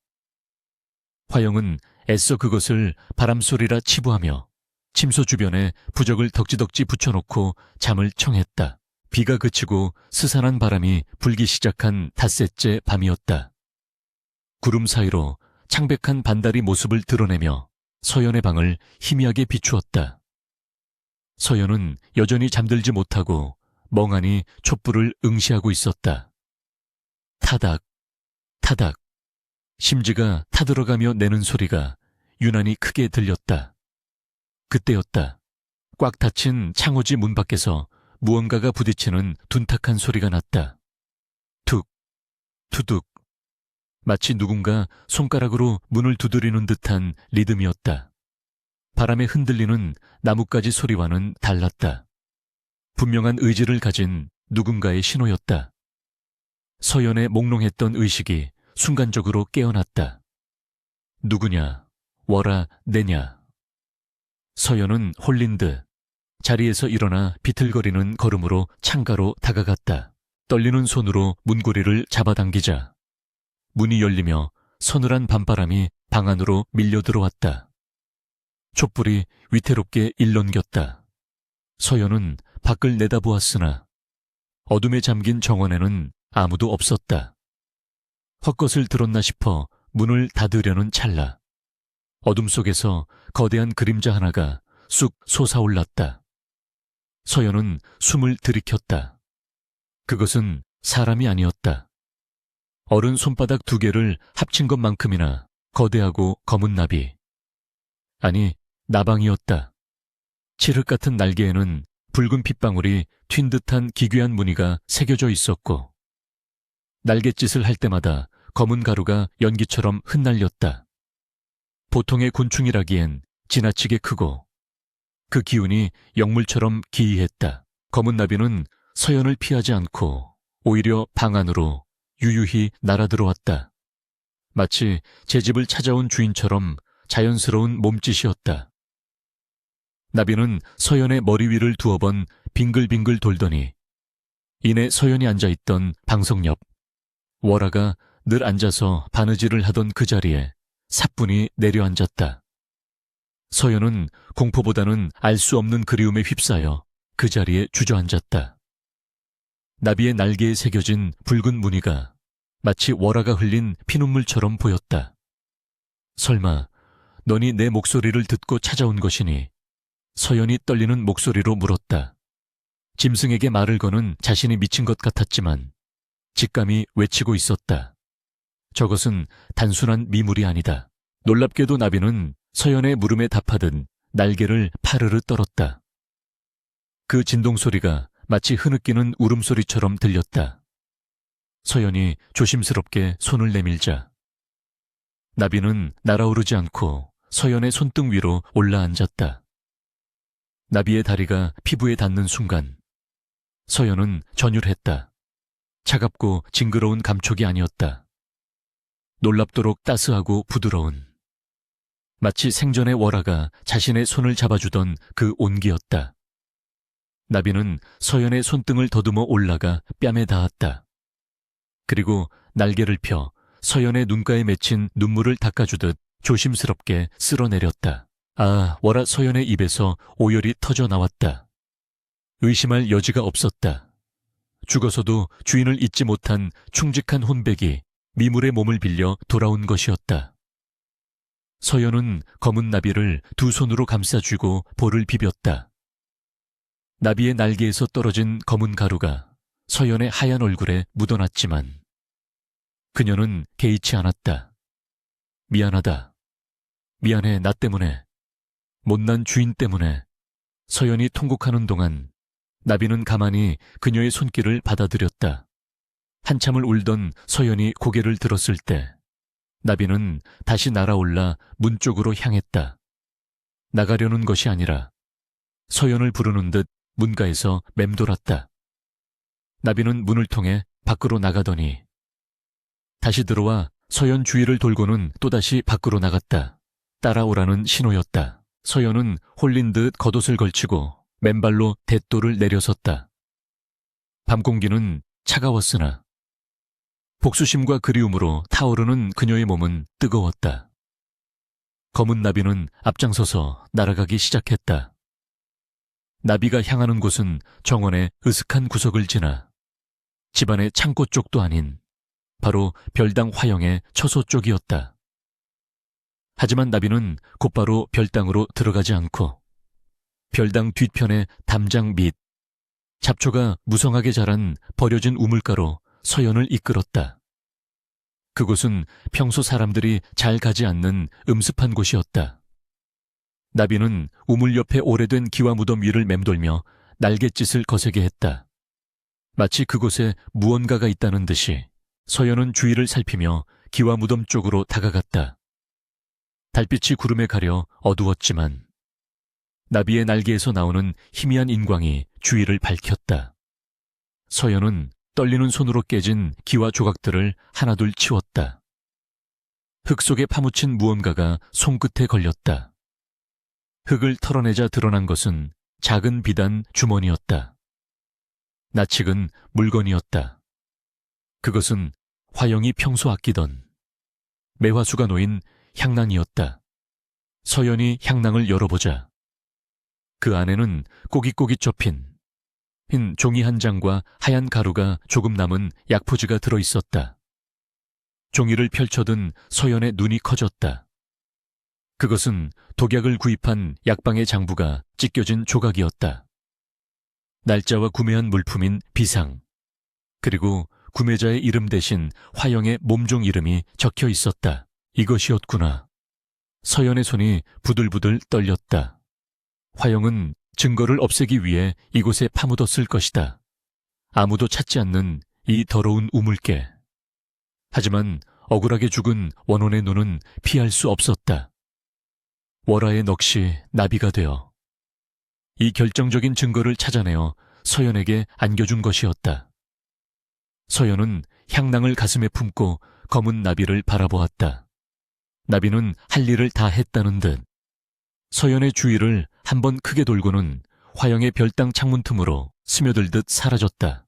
화영은 애써 그것을 바람소리라 치부하며 침소 주변에 부적을 덕지덕지 붙여놓고 잠을 청했다. 비가 그치고 스산한 바람이 불기 시작한 닷새째 밤이었다. 구름 사이로 창백한 반달이 모습을 드러내며 서연의 방을 희미하게 비추었다. 서연은 여전히 잠들지 못하고 멍하니 촛불을 응시하고 있었다. 타닥, 타닥. 심지가 타들어가며 내는 소리가 유난히 크게 들렸다. 그때였다. 꽉 닫힌 창호지 문 밖에서 무언가가 부딪히는 둔탁한 소리가 났다. 툭, 투둑. 마치 누군가 손가락으로 문을 두드리는 듯한 리듬이었다. 바람에 흔들리는 나뭇가지 소리와는 달랐다. 분명한 의지를 가진 누군가의 신호였다. 서연의 몽롱했던 의식이 순간적으로 깨어났다. 누구냐, 워라, 내냐. 서연은 홀린 듯 자리에서 일어나 비틀거리는 걸음으로 창가로 다가갔다. 떨리는 손으로 문고리를 잡아당기자 문이 열리며 서늘한 밤바람이 방 안으로 밀려 들어왔다. 촛불이 위태롭게 일렁겼다. 서연은 밖을 내다보았으나 어둠에 잠긴 정원에는 아무도 없었다. 헛것을 들었나 싶어 문을 닫으려는 찰나 어둠 속에서 거대한 그림자 하나가 쑥 솟아올랐다. 서연은 숨을 들이켰다. 그것은 사람이 아니었다. 어른 손바닥 2개를 합친 것만큼이나 거대하고 검은 나비. 아니, 나방이었다. 칠흑 같은 날개에는 붉은 핏방울이 튄 듯한 기괴한 무늬가 새겨져 있었고 날갯짓을 할 때마다 검은 가루가 연기처럼 흩날렸다. 보통의 곤충이라기엔 지나치게 크고 그 기운이 역물처럼 기이했다. 검은 나비는 서연을 피하지 않고 오히려 방 안으로 유유히 날아들어왔다. 마치 제 집을 찾아온 주인처럼 자연스러운 몸짓이었다. 나비는 서연의 머리 위를 2번 빙글빙글 돌더니 이내 서연이 앉아있던 방석 옆 월아가 늘 앉아서 바느질을 하던 그 자리에 사뿐히 내려앉았다. 서연은 공포보다는 알 수 없는 그리움에 휩싸여 그 자리에 주저앉았다. 나비의 날개에 새겨진 붉은 무늬가 마치 월아가 흘린 피눈물처럼 보였다. 설마 너니 내 목소리를 듣고 찾아온 것이니? 서연이 떨리는 목소리로 물었다. 짐승에게 말을 거는 자신이 미친 것 같았지만 직감이 외치고 있었다. 저것은 단순한 미물이 아니다. 놀랍게도 나비는 서연의 물음에 답하듯 날개를 파르르 떨었다. 그 진동소리가 마치 흐느끼는 울음소리처럼 들렸다. 서연이 조심스럽게 손을 내밀자 나비는 날아오르지 않고 서연의 손등 위로 올라앉았다. 나비의 다리가 피부에 닿는 순간 서연은 전율했다. 차갑고 징그러운 감촉이 아니었다. 놀랍도록 따스하고 부드러운 마치 생전의 월아가 자신의 손을 잡아주던 그 온기였다. 나비는 서연의 손등을 더듬어 올라가 뺨에 닿았다. 그리고 날개를 펴 서연의 눈가에 맺힌 눈물을 닦아주듯 조심스럽게 쓸어내렸다. 아, 월아 서연의 입에서 오열이 터져 나왔다. 의심할 여지가 없었다. 죽어서도 주인을 잊지 못한 충직한 혼백이 미물의 몸을 빌려 돌아온 것이었다. 서연은 검은 나비를 2 손으로 감싸쥐고 볼을 비볐다. 나비의 날개에서 떨어진 검은 가루가 서연의 하얀 얼굴에 묻어났지만 그녀는 개의치 않았다. 미안하다. 미안해, 나 때문에. 못난 주인 때문에. 서연이 통곡하는 동안 나비는 가만히 그녀의 손길을 받아들였다. 한참을 울던 서연이 고개를 들었을 때 나비는 다시 날아올라 문 쪽으로 향했다. 나가려는 것이 아니라 서연을 부르는 듯 문가에서 맴돌았다. 나비는 문을 통해 밖으로 나가더니 다시 들어와 서연 주위를 돌고는 또다시 밖으로 나갔다. 따라오라는 신호였다. 서연은 홀린 듯 겉옷을 걸치고 맨발로 대도를 내려섰다. 밤 공기는 차가웠으나 복수심과 그리움으로 타오르는 그녀의 몸은 뜨거웠다. 검은 나비는 앞장서서 날아가기 시작했다. 나비가 향하는 곳은 정원의 으슥한 구석을 지나 집안의 창고 쪽도 아닌 바로 별당 화영의 처소 쪽이었다. 하지만 나비는 곧바로 별당으로 들어가지 않고 별당 뒤편의 담장 밑 잡초가 무성하게 자란 버려진 우물가로 서연을 이끌었다. 그곳은 평소 사람들이 잘 가지 않는 음습한 곳이었다. 나비는 우물 옆에 오래된 기와 무덤 위를 맴돌며 날갯짓을 거세게 했다. 마치 그곳에 무언가가 있다는 듯이 서연은 주위를 살피며 기와 무덤 쪽으로 다가갔다. 달빛이 구름에 가려 어두웠지만 나비의 날개에서 나오는 희미한 인광이 주위를 밝혔다. 서연은 떨리는 손으로 깨진 기와 조각들을 하나둘 치웠다. 흙 속에 파묻힌 무언가가 손끝에 걸렸다. 흙을 털어내자 드러난 것은 작은 비단 주머니였다. 낯익은 물건이었다. 그것은 화영이 평소 아끼던 매화수가 놓인 향낭이었다. 서연이 향낭을 열어보자 그 안에는 꼬깃꼬깃 접힌 흰 종이 한 장과 하얀 가루가 조금 남은 약포지가 들어있었다. 종이를 펼쳐든 서연의 눈이 커졌다. 그것은 독약을 구입한 약방의 장부가 찢겨진 조각이었다. 날짜와 구매한 물품인 비상, 그리고 구매자의 이름 대신 화영의 몸종 이름이 적혀 있었다. 이것이었구나. 서연의 손이 부들부들 떨렸다. 화영은 증거를 없애기 위해 이곳에 파묻었을 것이다. 아무도 찾지 않는 이 더러운 우물개. 하지만 억울하게 죽은 원혼의 눈은 피할 수 없었다. 월화의 넋이 나비가 되어 이 결정적인 증거를 찾아내어 서연에게 안겨준 것이었다. 서연은 향낭을 가슴에 품고 검은 나비를 바라보았다. 나비는 할 일을 다 했다는 듯 서연의 주위를 한번 크게 돌고는 화영의 별당 창문 틈으로 스며들듯 사라졌다.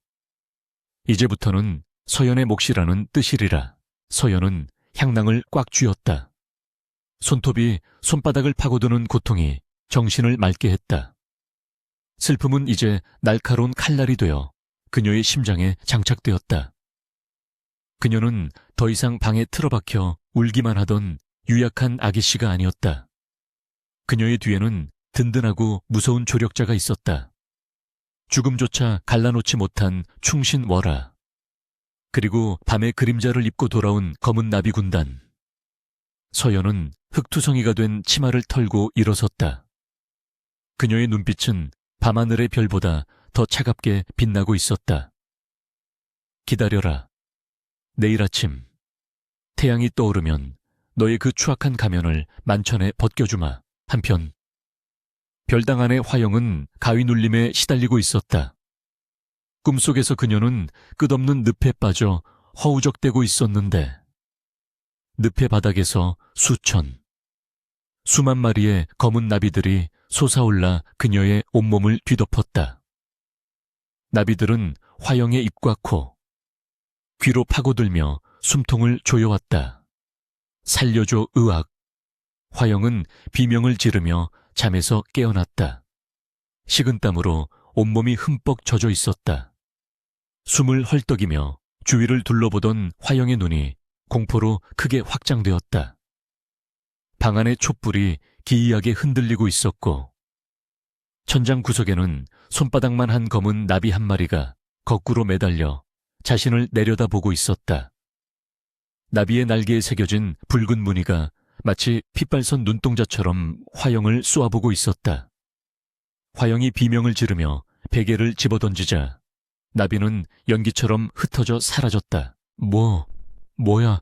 이제부터는 서연의 몫이라는 뜻이리라. 서연은 향낭을 꽉 쥐었다. 손톱이 손바닥을 파고드는 고통이 정신을 맑게 했다. 슬픔은 이제 날카로운 칼날이 되어 그녀의 심장에 장착되었다. 그녀는 더 이상 방에 틀어박혀 울기만 하던 유약한 아기씨가 아니었다. 그녀의 뒤에는 든든하고 무서운 조력자가 있었다. 죽음조차 갈라놓지 못한 충신 월화. 그리고 밤의 그림자를 입고 돌아온 검은 나비 군단. 서연은 흙투성이가 된 치마를 털고 일어섰다. 그녀의 눈빛은 밤하늘의 별보다 더 차갑게 빛나고 있었다. 기다려라. 내일 아침 태양이 떠오르면 너의 그 추악한 가면을 만천에 벗겨주마. 한편 별당 안의 화영은 가위 눌림에 시달리고 있었다. 꿈속에서 그녀는 끝없는 늪에 빠져 허우적대고 있었는데 늪의 바닥에서 수만 마리의 검은 나비들이 솟아올라 그녀의 온몸을 뒤덮었다. 나비들은 화영의 입과 코, 귀로 파고들며 숨통을 조여왔다. 살려줘 의학. 화영은 비명을 지르며 잠에서 깨어났다. 식은땀으로 온몸이 흠뻑 젖어 있었다. 숨을 헐떡이며 주위를 둘러보던 화영의 눈이 공포로 크게 확장되었다. 방 안의 촛불이 기이하게 흔들리고 있었고 천장 구석에는 손바닥만 한 검은 나비 한 마리가 거꾸로 매달려 자신을 내려다보고 있었다. 나비의 날개에 새겨진 붉은 무늬가 마치 핏발선 눈동자처럼 화영을 쏘아보고 있었다. 화영이 비명을 지르며 베개를 집어던지자 나비는 연기처럼 흩어져 사라졌다. 뭐야?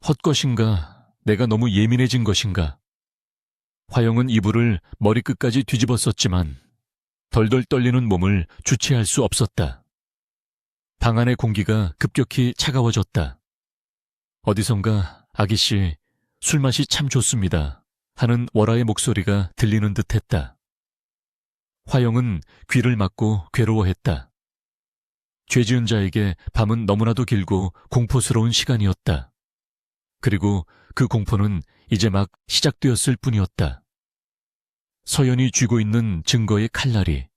헛것인가? 내가 너무 예민해진 것인가? 화영은 이불을 머리끝까지 뒤집었었지만 덜덜 떨리는 몸을 주체할 수 없었다. 방 안의 공기가 급격히 차가워졌다. 어디선가 아기씨 술맛이 참 좋습니다 하는 월화의 목소리가 들리는 듯했다. 화영은 귀를 막고 괴로워했다. 죄지은 자에게 밤은 너무나도 길고 공포스러운 시간이었다. 그리고 그 공포는 이제 막 시작되었을 뿐이었다. 서연이 쥐고 있는 증거의 칼날이,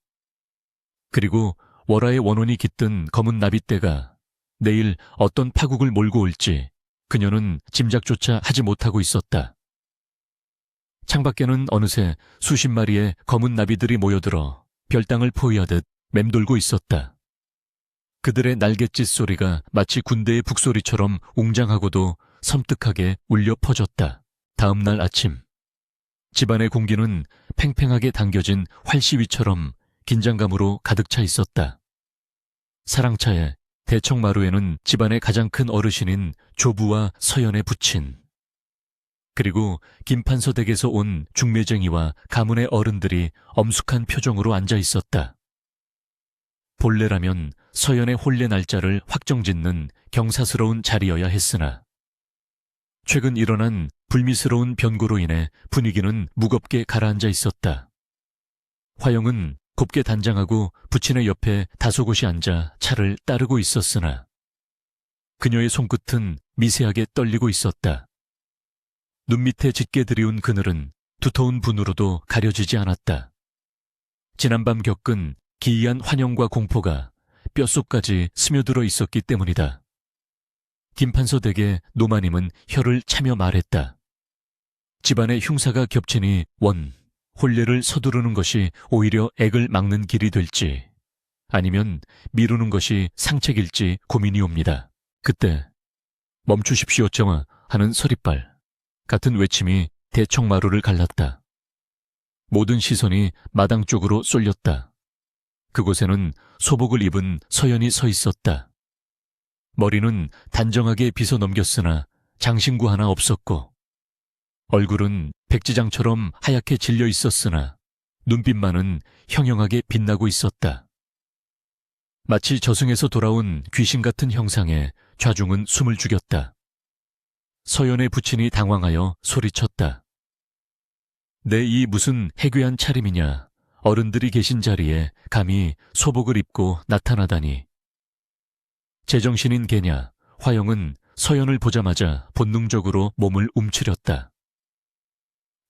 그리고 월화의 원혼이 깃든 검은 나빗대가 내일 어떤 파국을 몰고 올지 그녀는 짐작조차 하지 못하고 있었다. 창밖에는 어느새 수십 마리의 검은 나비들이 모여들어 별당을 포위하듯 맴돌고 있었다. 그들의 날갯짓 소리가 마치 군대의 북소리처럼 웅장하고도 섬뜩하게 울려 퍼졌다. 다음 날 아침 집안의 공기는 팽팽하게 당겨진 활시위처럼 긴장감으로 가득 차 있었다. 사랑차에 대청마루에는 집안의 가장 큰 어르신인 조부와 서연의 부친, 그리고 김판서 댁에서 온 중매쟁이와 가문의 어른들이 엄숙한 표정으로 앉아 있었다. 본래라면 서연의 혼례 날짜를 확정짓는 경사스러운 자리여야 했으나 최근 일어난 불미스러운 변고로 인해 분위기는 무겁게 가라앉아 있었다. 화영은 곱게 단장하고 부친의 옆에 다소곳이 앉아 차를 따르고 있었으나 그녀의 손끝은 미세하게 떨리고 있었다. 눈 밑에 짙게 들이운 그늘은 두터운 분으로도 가려지지 않았다. 지난밤 겪은 기이한 환영과 공포가 뼛속까지 스며들어 있었기 때문이다. 김판서 댁의 노마님은 혀를 차며 말했다. 집안의 흉사가 겹치니 혼례를 서두르는 것이 오히려 액을 막는 길이 될지 아니면 미루는 것이 상책일지 고민이 옵니다. 그때 멈추십시오 정아 하는 서리빨 같은 외침이 대청마루를 갈랐다. 모든 시선이 마당 쪽으로 쏠렸다. 그곳에는 소복을 입은 서연이 서 있었다. 머리는 단정하게 빗어 넘겼으나 장신구 하나 없었고 얼굴은 백지장처럼 하얗게 질려 있었으나 눈빛만은 형형하게 빛나고 있었다. 마치 저승에서 돌아온 귀신 같은 형상에 좌중은 숨을 죽였다. 서연의 부친이 당황하여 소리쳤다. 내 이 무슨 해괴한 차림이냐. 어른들이 계신 자리에 감히 소복을 입고 나타나다니. 제정신인 개냐. 화영은 서연을 보자마자 본능적으로 몸을 움츠렸다.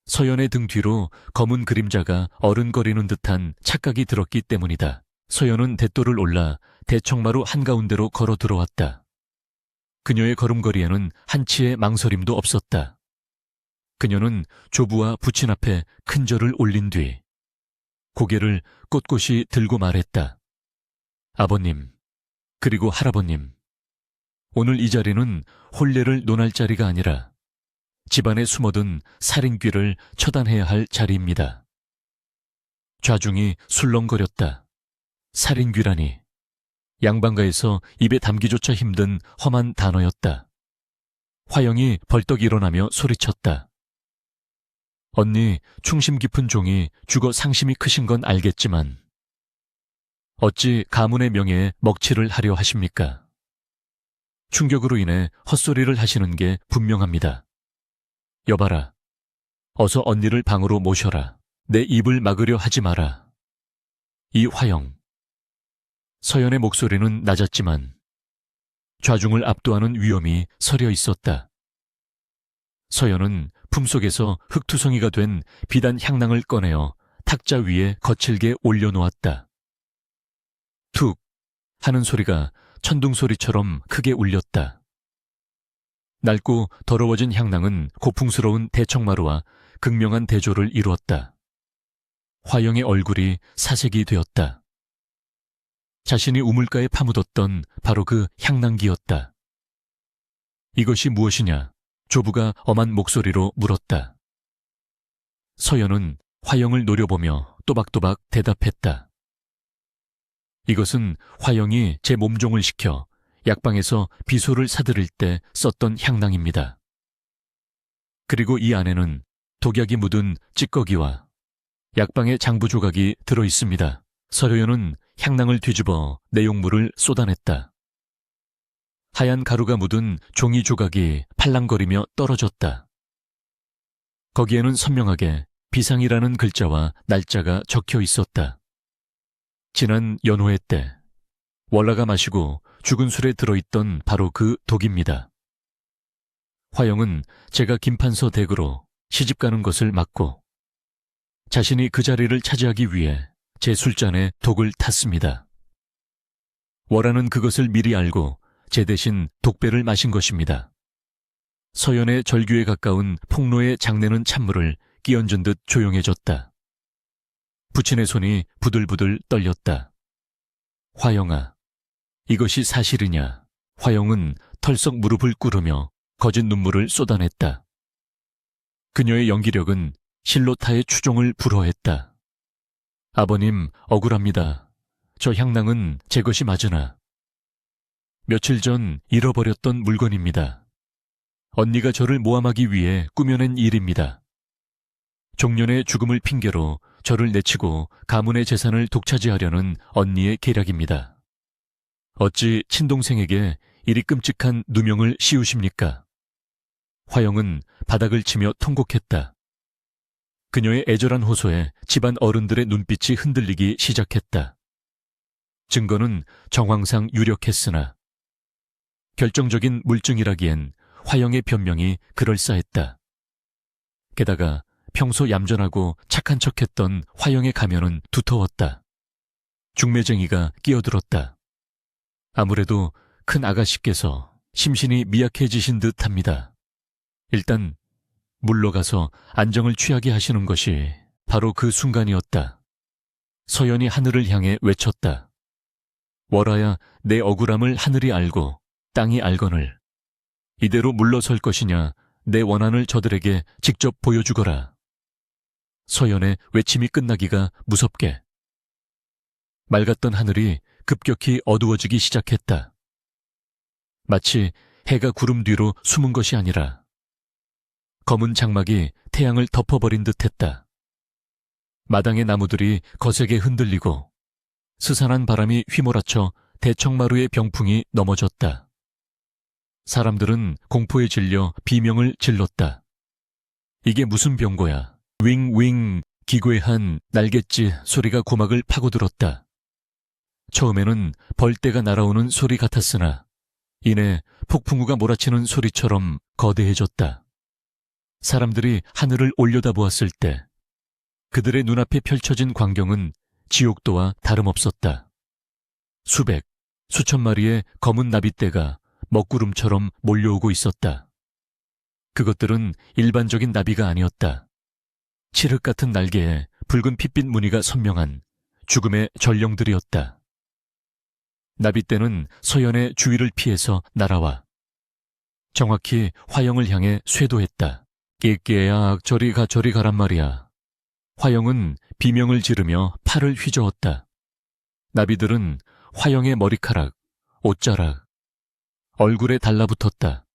서연의 등 뒤로 검은 그림자가 어른거리는 듯한 착각이 들었기 때문이다. 서연은 대도를 올라 대청마루 한가운데로 걸어 들어왔다. 그녀의 걸음걸이에는 한치의 망설임도 없었다. 그녀는 조부와 부친 앞에 큰 절을 올린 뒤 고개를 꼿꼿이 들고 말했다. 아버님, 그리고 할아버님, 오늘 이 자리는 혼례를 논할 자리가 아니라 집안에 숨어든 살인귀를 처단해야 할 자리입니다. 좌중이 술렁거렸다. 살인귀라니. 양반가에서 입에 담기조차 힘든 험한 단어였다. 화영이 벌떡 일어나며 소리쳤다. 언니, 충심 깊은 종이 죽어 상심이 크신 건 알겠지만 어찌 가문의 명예에 먹칠을 하려 하십니까? 충격으로 인해 헛소리를 하시는 게 분명합니다. 여봐라, 어서 언니를 방으로 모셔라. 내 입을 막으려 하지 마라. 이 화영. 서연의 목소리는 낮았지만 좌중을 압도하는 위험이 서려 있었다. 서연은 품속에서 흙투성이가 된 비단 향낭을 꺼내어 탁자 위에 거칠게 올려놓았다. 툭 하는 소리가 천둥소리처럼 크게 울렸다. 낡고 더러워진 향낭은 고풍스러운 대청마루와 극명한 대조를 이루었다. 화영의 얼굴이 사색이 되었다. 자신이 우물가에 파묻었던 바로 그 향낭기였다. 이것이 무엇이냐? 조부가 엄한 목소리로 물었다. 서연은 화영을 노려보며 또박또박 대답했다. 이것은 화영이 제 몸종을 시켜 약방에서 비소를 사들일 때 썼던 향낭입니다. 그리고 이 안에는 독약이 묻은 찌꺼기와 약방의 장부 조각이 들어 있습니다. 서여연은 향낭을 뒤집어 내용물을 쏟아냈다. 하얀 가루가 묻은 종이 조각이 팔랑거리며 떨어졌다. 거기에는 선명하게 비상이라는 글자와 날짜가 적혀 있었다. 지난 연호회 때 월라가 마시고 죽은 술에 들어있던 바로 그 독입니다. 화영은 제가 김판서 댁으로 시집가는 것을 막고 자신이 그 자리를 차지하기 위해 제 술잔에 독을 탔습니다. 월라는 그것을 미리 알고 제 대신 독배를 마신 것입니다. 서연의 절규에 가까운 폭로의 장내는 찬물을 끼얹은 듯 조용해졌다. 부친의 손이 부들부들 떨렸다. 화영아, 이것이 사실이냐? 화영은 털썩 무릎을 꿇으며 거짓 눈물을 쏟아냈다. 그녀의 연기력은 실로타의 추종을 불허했다. 아버님, 억울합니다. 저 향낭은 제 것이 맞으나 며칠 전 잃어버렸던 물건입니다. 언니가 저를 모함하기 위해 꾸며낸 일입니다. 종년의 죽음을 핑계로 저를 내치고 가문의 재산을 독차지하려는 언니의 계략입니다. 어찌 친동생에게 이리 끔찍한 누명을 씌우십니까? 화영은 바닥을 치며 통곡했다. 그녀의 애절한 호소에 집안 어른들의 눈빛이 흔들리기 시작했다. 증거는 정황상 유력했으나 결정적인 물증이라기엔 화영의 변명이 그럴싸했다. 게다가 평소 얌전하고 착한 척했던 화영의 가면은 두터웠다. 중매쟁이가 끼어들었다. 아무래도 큰 아가씨께서 심신이 미약해지신 듯합니다. 일단 물러가서 안정을 취하게 하시는 것이 바로 그 순간이었다. 서연이 하늘을 향해 외쳤다. 월아야, 내 억울함을 하늘이 알고 땅이 알거늘 이대로 물러설 것이냐, 내 원한을 저들에게 직접 보여주거라. 서연의 외침이 끝나기가 무섭게 맑았던 하늘이 급격히 어두워지기 시작했다. 마치 해가 구름 뒤로 숨은 것이 아니라 검은 장막이 태양을 덮어버린 듯했다. 마당의 나무들이 거세게 흔들리고 스산한 바람이 휘몰아쳐 대청마루의 병풍이 넘어졌다. 사람들은 공포에 질려 비명을 질렀다. 이게 무슨 병고야. 윙윙 기괴한 날갯짓 소리가 고막을 파고들었다. 처음에는 벌떼가 날아오는 소리 같았으나 이내 폭풍우가 몰아치는 소리처럼 거대해졌다. 사람들이 하늘을 올려다보았을 때 그들의 눈앞에 펼쳐진 광경은 지옥도와 다름없었다. 수백, 수천 마리의 검은 나비떼가 먹구름처럼 몰려오고 있었다. 그것들은 일반적인 나비가 아니었다. 칠흑 같은 날개에 붉은 핏빛 무늬가 선명한 죽음의 전령들이었다. 나비떼는 서연의 주위를 피해서 날아와 정확히 화영을 향해 쇄도했다. 깨깨야, 저리 가란 말이야. 화영은 비명을 지르며 팔을 휘저었다. 나비들은 화영의 머리카락, 옷자락, 얼굴에 달라붙었다.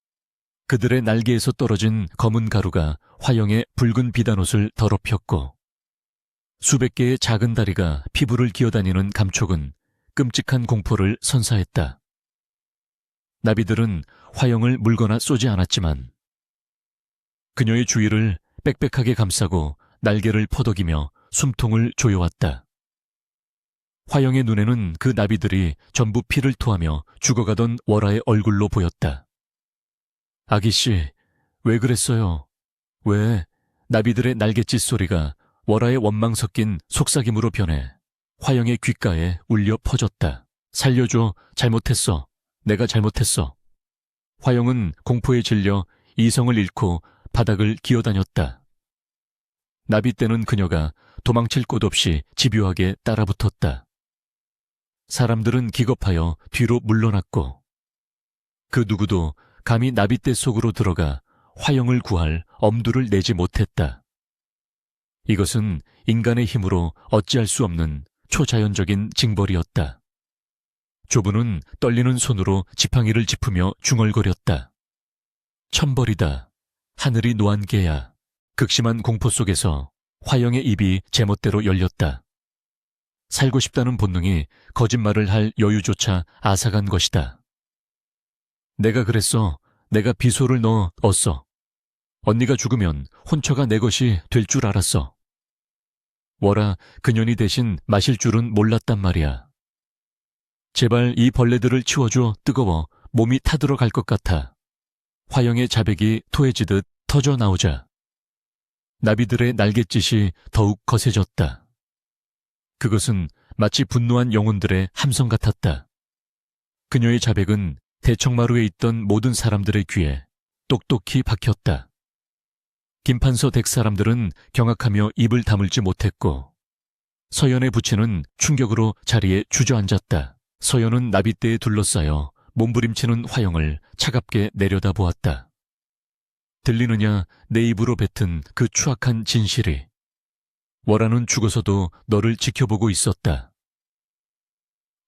그들의 날개에서 떨어진 검은 가루가 화영의 붉은 비단옷을 더럽혔고 수백 개의 작은 다리가 피부를 기어다니는 감촉은 끔찍한 공포를 선사했다. 나비들은 화영을 물거나 쏘지 않았지만 그녀의 주위를 빽빽하게 감싸고 날개를 퍼덕이며 숨통을 조여왔다. 화영의 눈에는 그 나비들이 전부 피를 토하며 죽어가던 월아의 얼굴로 보였다. 아기씨, 왜 그랬어요? 왜? 나비들의 날갯짓 소리가 월아의 원망 섞인 속삭임으로 변해 화영의 귓가에 울려 퍼졌다. 살려줘, 잘못했어. 내가 잘못했어. 화영은 공포에 질려 이성을 잃고 바닥을 기어다녔다. 나비떼는 그녀가 도망칠 곳 없이 집요하게 따라붙었다. 사람들은 기겁하여 뒤로 물러났고 그 누구도 감히 나비떼 속으로 들어가 화영을 구할 엄두를 내지 못했다. 이것은 인간의 힘으로 어찌할 수 없는 초자연적인 징벌이었다. 조부는 떨리는 손으로 지팡이를 짚으며 중얼거렸다. 천벌이다. 하늘이 노한 개야. 극심한 공포 속에서 화영의 입이 제멋대로 열렸다. 살고 싶다는 본능이 거짓말을 할 여유조차 앗아간 것이다. 내가 그랬어. 내가 비소를 넣었어. 언니가 죽으면 혼처가 내 것이 될 줄 알았어. 월아, 그년이 대신 마실 줄은 몰랐단 말이야. 제발 이 벌레들을 치워줘. 뜨거워. 몸이 타들어갈 것 같아. 화영의 자백이 토해지듯 터져 나오자 나비들의 날갯짓이 더욱 거세졌다. 그것은 마치 분노한 영혼들의 함성 같았다. 그녀의 자백은 대청마루에 있던 모든 사람들의 귀에 똑똑히 박혔다. 김판서 댁 사람들은 경악하며 입을 다물지 못했고 서연의 부친은 충격으로 자리에 주저앉았다. 서연은 나비떼에 둘러싸여 몸부림치는 화영을 차갑게 내려다보았다. 들리느냐 내 입으로 뱉은 그 추악한 진실이. 월아는 죽어서도 너를 지켜보고 있었다.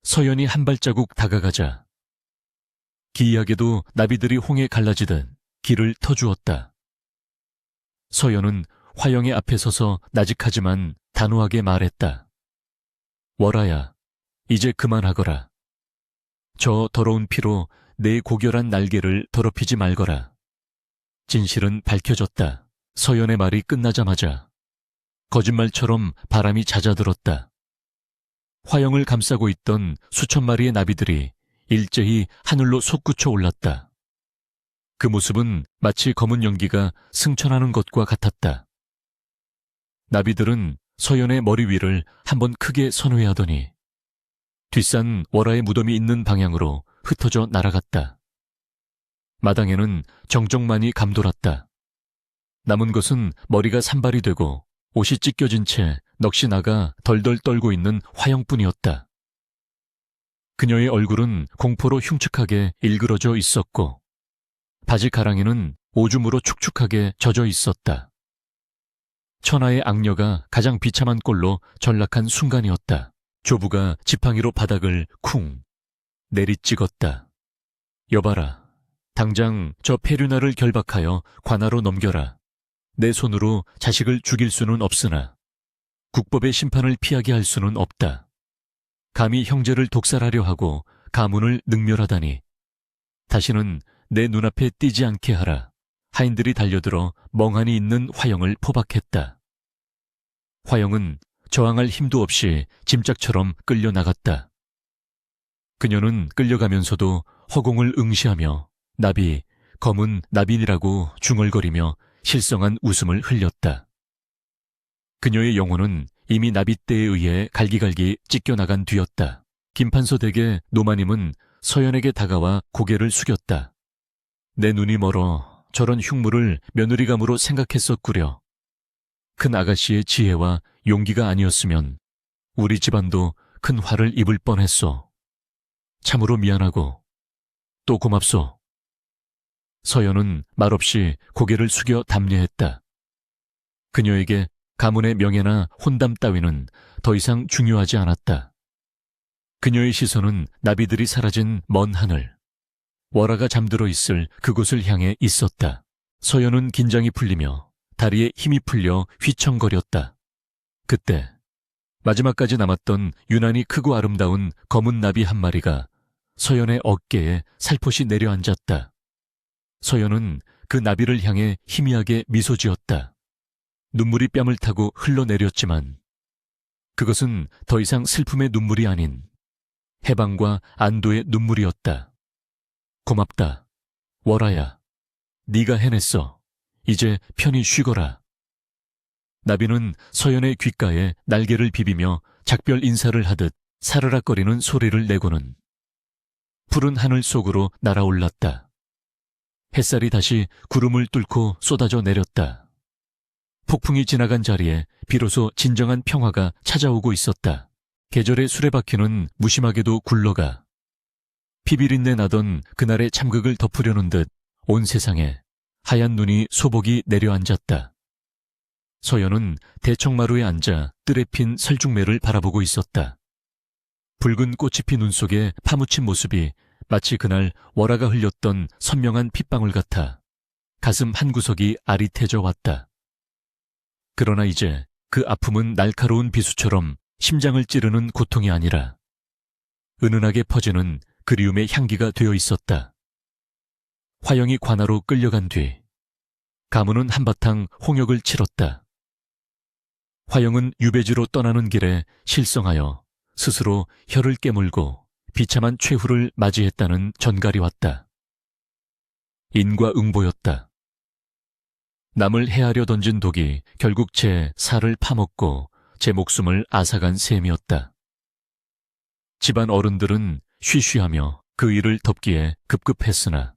서연이 한 발자국 다가가자 기이하게도 나비들이 홍에 갈라지듯 길을 터주었다. 서연은 화영의 앞에 서서 나직하지만 단호하게 말했다. 월아야, 이제 그만하거라. 저 더러운 피로 내 고결한 날개를 더럽히지 말거라. 진실은 밝혀졌다. 서연의 말이 끝나자마자 거짓말처럼 바람이 잦아들었다. 화영을 감싸고 있던 수천 마리의 나비들이 일제히 하늘로 솟구쳐 올랐다. 그 모습은 마치 검은 연기가 승천하는 것과 같았다. 나비들은 서연의 머리 위를 한번 크게 선회하더니 뒷산 월아의 무덤이 있는 방향으로 흩어져 날아갔다. 마당에는 정적만이 감돌았다. 남은 것은 머리가 산발이 되고 옷이 찢겨진 채 넋이 나가 덜덜 떨고 있는 화영뿐이었다. 그녀의 얼굴은 공포로 흉측하게 일그러져 있었고 바지 가랑이는 오줌으로 축축하게 젖어 있었다. 천하의 악녀가 가장 비참한 꼴로 전락한 순간이었다. 조부가 지팡이로 바닥을 쿵 내리찍었다. 여봐라, 당장 저 페류나를 결박하여 관하로 넘겨라. 내 손으로 자식을 죽일 수는 없으나 국법의 심판을 피하게 할 수는 없다. 감히 형제를 독살하려 하고 가문을 능멸하다니. 다시는 내 눈앞에 띄지 않게 하라. 하인들이 달려들어 멍하니 있는 화영을 포박했다. 화영은 저항할 힘도 없이 짐짝처럼 끌려나갔다. 그녀는 끌려가면서도 허공을 응시하며 나비, 검은 나빈이라고 중얼거리며 실성한 웃음을 흘렸다. 그녀의 영혼은 이미 나빗대에 의해 갈기갈기 찢겨나간 뒤였다. 김판서 댁의 노마님은 서연에게 다가와 고개를 숙였다. 내 눈이 멀어 저런 흉물을 며느리감으로 생각했었구려. 큰 아가씨의 지혜와 용기가 아니었으면 우리 집안도 큰 화를 입을 뻔했소. 참으로 미안하고 또 고맙소. 서연은 말없이 고개를 숙여 담례했다. 그녀에게 가문의 명예나 혼담 따위는 더 이상 중요하지 않았다. 그녀의 시선은 나비들이 사라진 먼 하늘, 월아가 잠들어 있을 그곳을 향해 있었다. 서연은 긴장이 풀리며 다리에 힘이 풀려 휘청거렸다. 그때 마지막까지 남았던 유난히 크고 아름다운 검은 나비 한 마리가 서연의 어깨에 살포시 내려앉았다. 서연은 그 나비를 향해 희미하게 미소 지었다. 눈물이 뺨을 타고 흘러내렸지만 그것은 더 이상 슬픔의 눈물이 아닌 해방과 안도의 눈물이었다. 고맙다, 월아야. 네가 해냈어. 이제 편히 쉬거라. 나비는 서연의 귓가에 날개를 비비며 작별 인사를 하듯 사르락거리는 소리를 내고는 푸른 하늘 속으로 날아올랐다. 햇살이 다시 구름을 뚫고 쏟아져 내렸다. 폭풍이 지나간 자리에 비로소 진정한 평화가 찾아오고 있었다. 계절의 수레바퀴는 무심하게도 굴러가 피비린내 나던 그날의 참극을 덮으려는 듯 온 세상에 하얀 눈이 소복이 내려앉았다. 서연은 대청마루에 앉아 뜰에 핀 설중매를 바라보고 있었다. 붉은 꽃이 핀 눈 속에 파묻힌 모습이 마치 그날 월아가 흘렸던 선명한 핏방울 같아 가슴 한구석이 아릿해져 왔다. 그러나 이제 그 아픔은 날카로운 비수처럼 심장을 찌르는 고통이 아니라 은은하게 퍼지는 그리움의 향기가 되어 있었다. 화영이 관하로 끌려간 뒤 가문은 한바탕 홍역을 치렀다. 화영은 유배지로 떠나는 길에 실성하여 스스로 혀를 깨물고 비참한 최후를 맞이했다는 전갈이 왔다. 인과응보였다. 남을 해하려 던진 독이 결국 제 살을 파먹고 제 목숨을 앗아간 셈이었다. 집안 어른들은 쉬쉬하며 그 일을 덮기에 급급했으나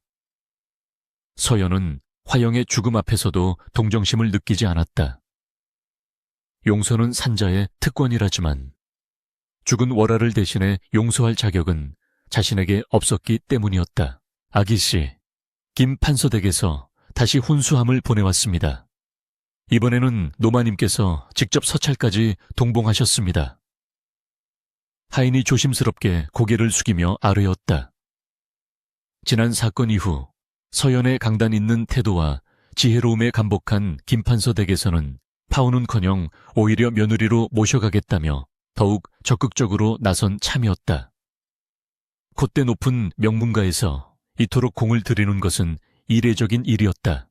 서연은 화영의 죽음 앞에서도 동정심을 느끼지 않았다. 용서는 산자의 특권이라지만 죽은 월아를 대신해 용서할 자격은 자신에게 없었기 때문이었다. 아기씨, 김 판서댁에서 다시 혼수함을 보내왔습니다. 이번에는 노마님께서 직접 서찰까지 동봉하셨습니다. 하인이 조심스럽게 고개를 숙이며 아뢰었다. 지난 사건 이후 서연의 강단 있는 태도와 지혜로움에 감복한 김판서 댁에서는 파혼은커녕 오히려 며느리로 모셔가겠다며 더욱 적극적으로 나선 참이었다. 콧대 높은 명문가에서 이토록 공을 들이는 것은 이례적인 일이었다.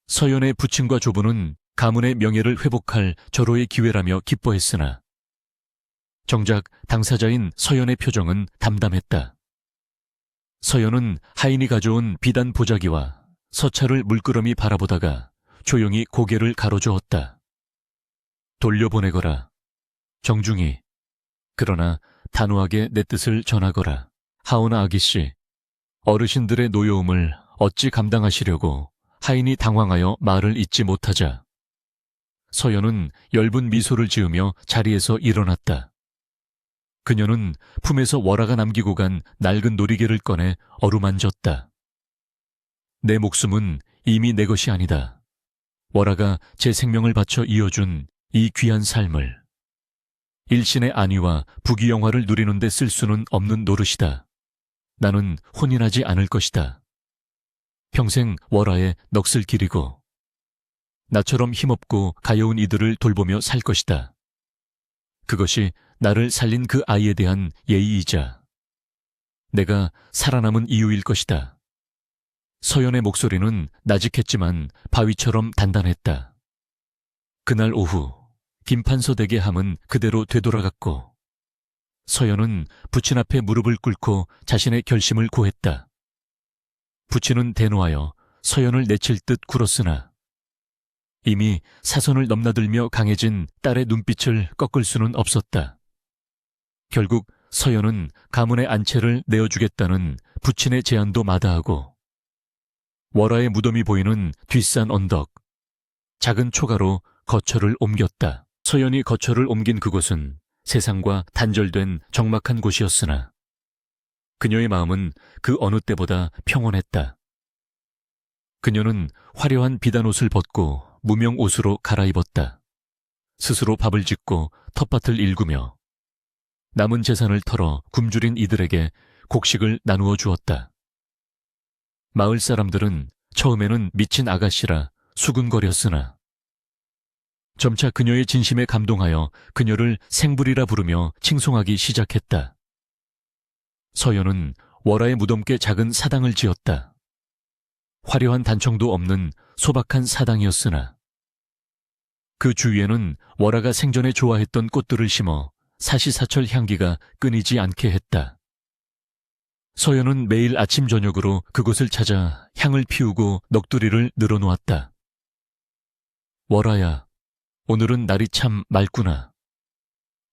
서연의 부친과 조부는 가문의 명예를 회복할 절호의 기회라며 기뻐했으나 정작 당사자인 서연의 표정은 담담했다. 서연은 하인이 가져온 비단 보자기와 서찰을 물끄러미 바라보다가 조용히 고개를 가로저었다. 돌려보내거라. 정중히. 그러나 단호하게 내 뜻을 전하거라. 하오나 아기씨, 어르신들의 노여움을 어찌 감당하시려고 하인이 당황하여 말을 잇지 못하자 서연은 엷은 미소를 지으며 자리에서 일어났다. 그녀는 품에서 월화가 남기고 간 낡은 놀이개를 꺼내 어루만졌다. 내 목숨은 이미 내 것이 아니다. 월화가 제 생명을 바쳐 이어준 이 귀한 삶을 일신의 안위와 부귀영화를 누리는 데 쓸 수는 없는 노릇이다. 나는 혼인하지 않을 것이다. 평생 월화에 넋을 기리고 나처럼 힘없고 가여운 이들을 돌보며 살 것이다. 그것이 나를 살린 그 아이에 대한 예의이자 내가 살아남은 이유일 것이다. 서연의 목소리는 나직했지만 바위처럼 단단했다. 그날 오후 김판서 댁의 함은 그대로 되돌아갔고 서연은 부친 앞에 무릎을 꿇고 자신의 결심을 고했다. 부친은 대노하여 서연을 내칠 듯 굴었으나 이미 사선을 넘나들며 강해진 딸의 눈빛을 꺾을 수는 없었다. 결국 서연은 가문의 안채를 내어주겠다는 부친의 제안도 마다하고 월화의 무덤이 보이는 뒷산 언덕, 작은 초가로 거처를 옮겼다. 서연이 거처를 옮긴 그곳은 세상과 단절된 적막한 곳이었으나 그녀의 마음은 그 어느 때보다 평온했다. 그녀는 화려한 비단옷을 벗고 무명 옷으로 갈아입었다. 스스로 밥을 짓고 텃밭을 일구며 남은 재산을 털어 굶주린 이들에게 곡식을 나누어 주었다. 마을 사람들은 처음에는 미친 아가씨라 수군거렸으나 점차 그녀의 진심에 감동하여 그녀를 생불이라 부르며 칭송하기 시작했다. 서연은 월화의 무덤께 작은 사당을 지었다. 화려한 단청도 없는 소박한 사당이었으나 그 주위에는 월화가 생전에 좋아했던 꽃들을 심어 사시사철 향기가 끊이지 않게 했다. 서연은 매일 아침 저녁으로 그곳을 찾아 향을 피우고 넋두리를 늘어놓았다. 월화야, 오늘은 날이 참 맑구나.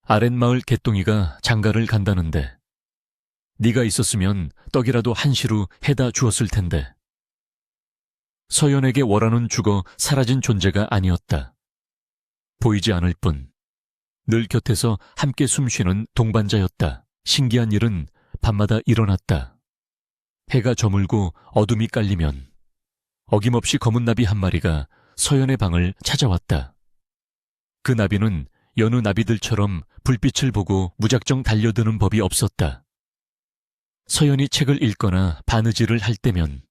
아랫마을 개똥이가 장가를 간다는데 네가 있었으면 떡이라도 한시루 해다 주었을 텐데. 서연에게 월화는 죽어 사라진 존재가 아니었다. 보이지 않을 뿐 늘 곁에서 함께 숨쉬는 동반자였다. 신기한 일은 밤마다 일어났다. 해가 저물고 어둠이 깔리면 어김없이 검은 나비 한 마리가 서연의 방을 찾아왔다. 그 나비는 여느 나비들처럼 불빛을 보고 무작정 달려드는 법이 없었다. 서연이 책을 읽거나 바느질을 할 때면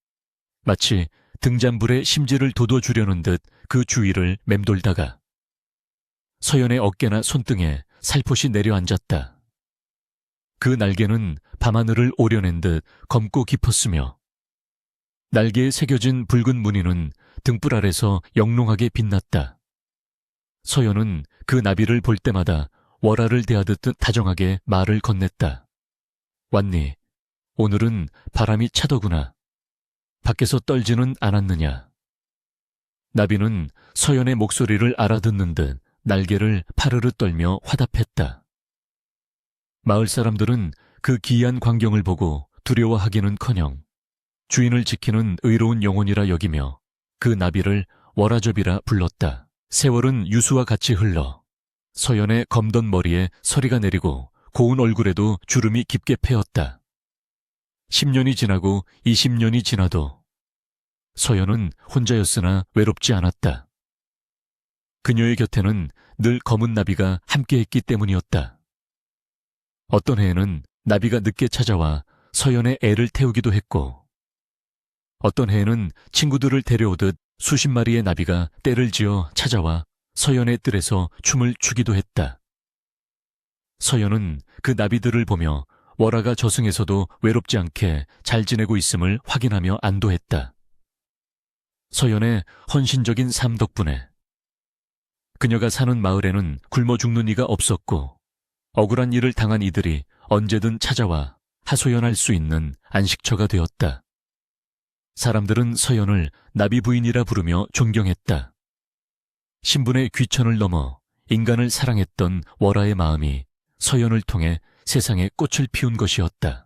마치 등잔불에 심지를 돋워주려는 듯 그 주위를 맴돌다가 서연의 어깨나 손등에 살포시 내려앉았다. 그 날개는 밤하늘을 오려낸 듯 검고 깊었으며 날개에 새겨진 붉은 무늬는 등불 아래서 영롱하게 빛났다. 서연은 그 나비를 볼 때마다 월화를 대하듯 다정하게 말을 건넸다. 왔니? 오늘은 바람이 차더구나. 밖에서 떨지는 않았느냐. 나비는 서연의 목소리를 알아듣는 듯 날개를 파르르 떨며 화답했다. 마을 사람들은 그 기이한 광경을 보고 두려워하기는커녕 주인을 지키는 의로운 영혼이라 여기며 그 나비를 월화접이라 불렀다. 세월은 유수와 같이 흘러 서연의 검던 머리에 서리가 내리고 고운 얼굴에도 주름이 깊게 패었다. 10년이 지나고 20년이 지나도 서연은 혼자였으나 외롭지 않았다. 그녀의 곁에는 늘 검은 나비가 함께했기 때문이었다. 어떤 해에는 나비가 늦게 찾아와 서연의 애를 태우기도 했고, 어떤 해에는 친구들을 데려오듯 수십 마리의 나비가 떼를 지어 찾아와 서연의 뜰에서 춤을 추기도 했다. 서연은 그 나비들을 보며 월화가 저승에서도 외롭지 않게 잘 지내고 있음을 확인하며 안도했다. 서연의 헌신적인 삶 덕분에 그녀가 사는 마을에는 굶어 죽는 이가 없었고, 억울한 일을 당한 이들이 언제든 찾아와 하소연할 수 있는 안식처가 되었다. 사람들은 서연을 나비 부인이라 부르며 존경했다. 신분의 귀천을 넘어 인간을 사랑했던 월화의 마음이 서연을 통해 세상에 꽃을 피운 것이었다.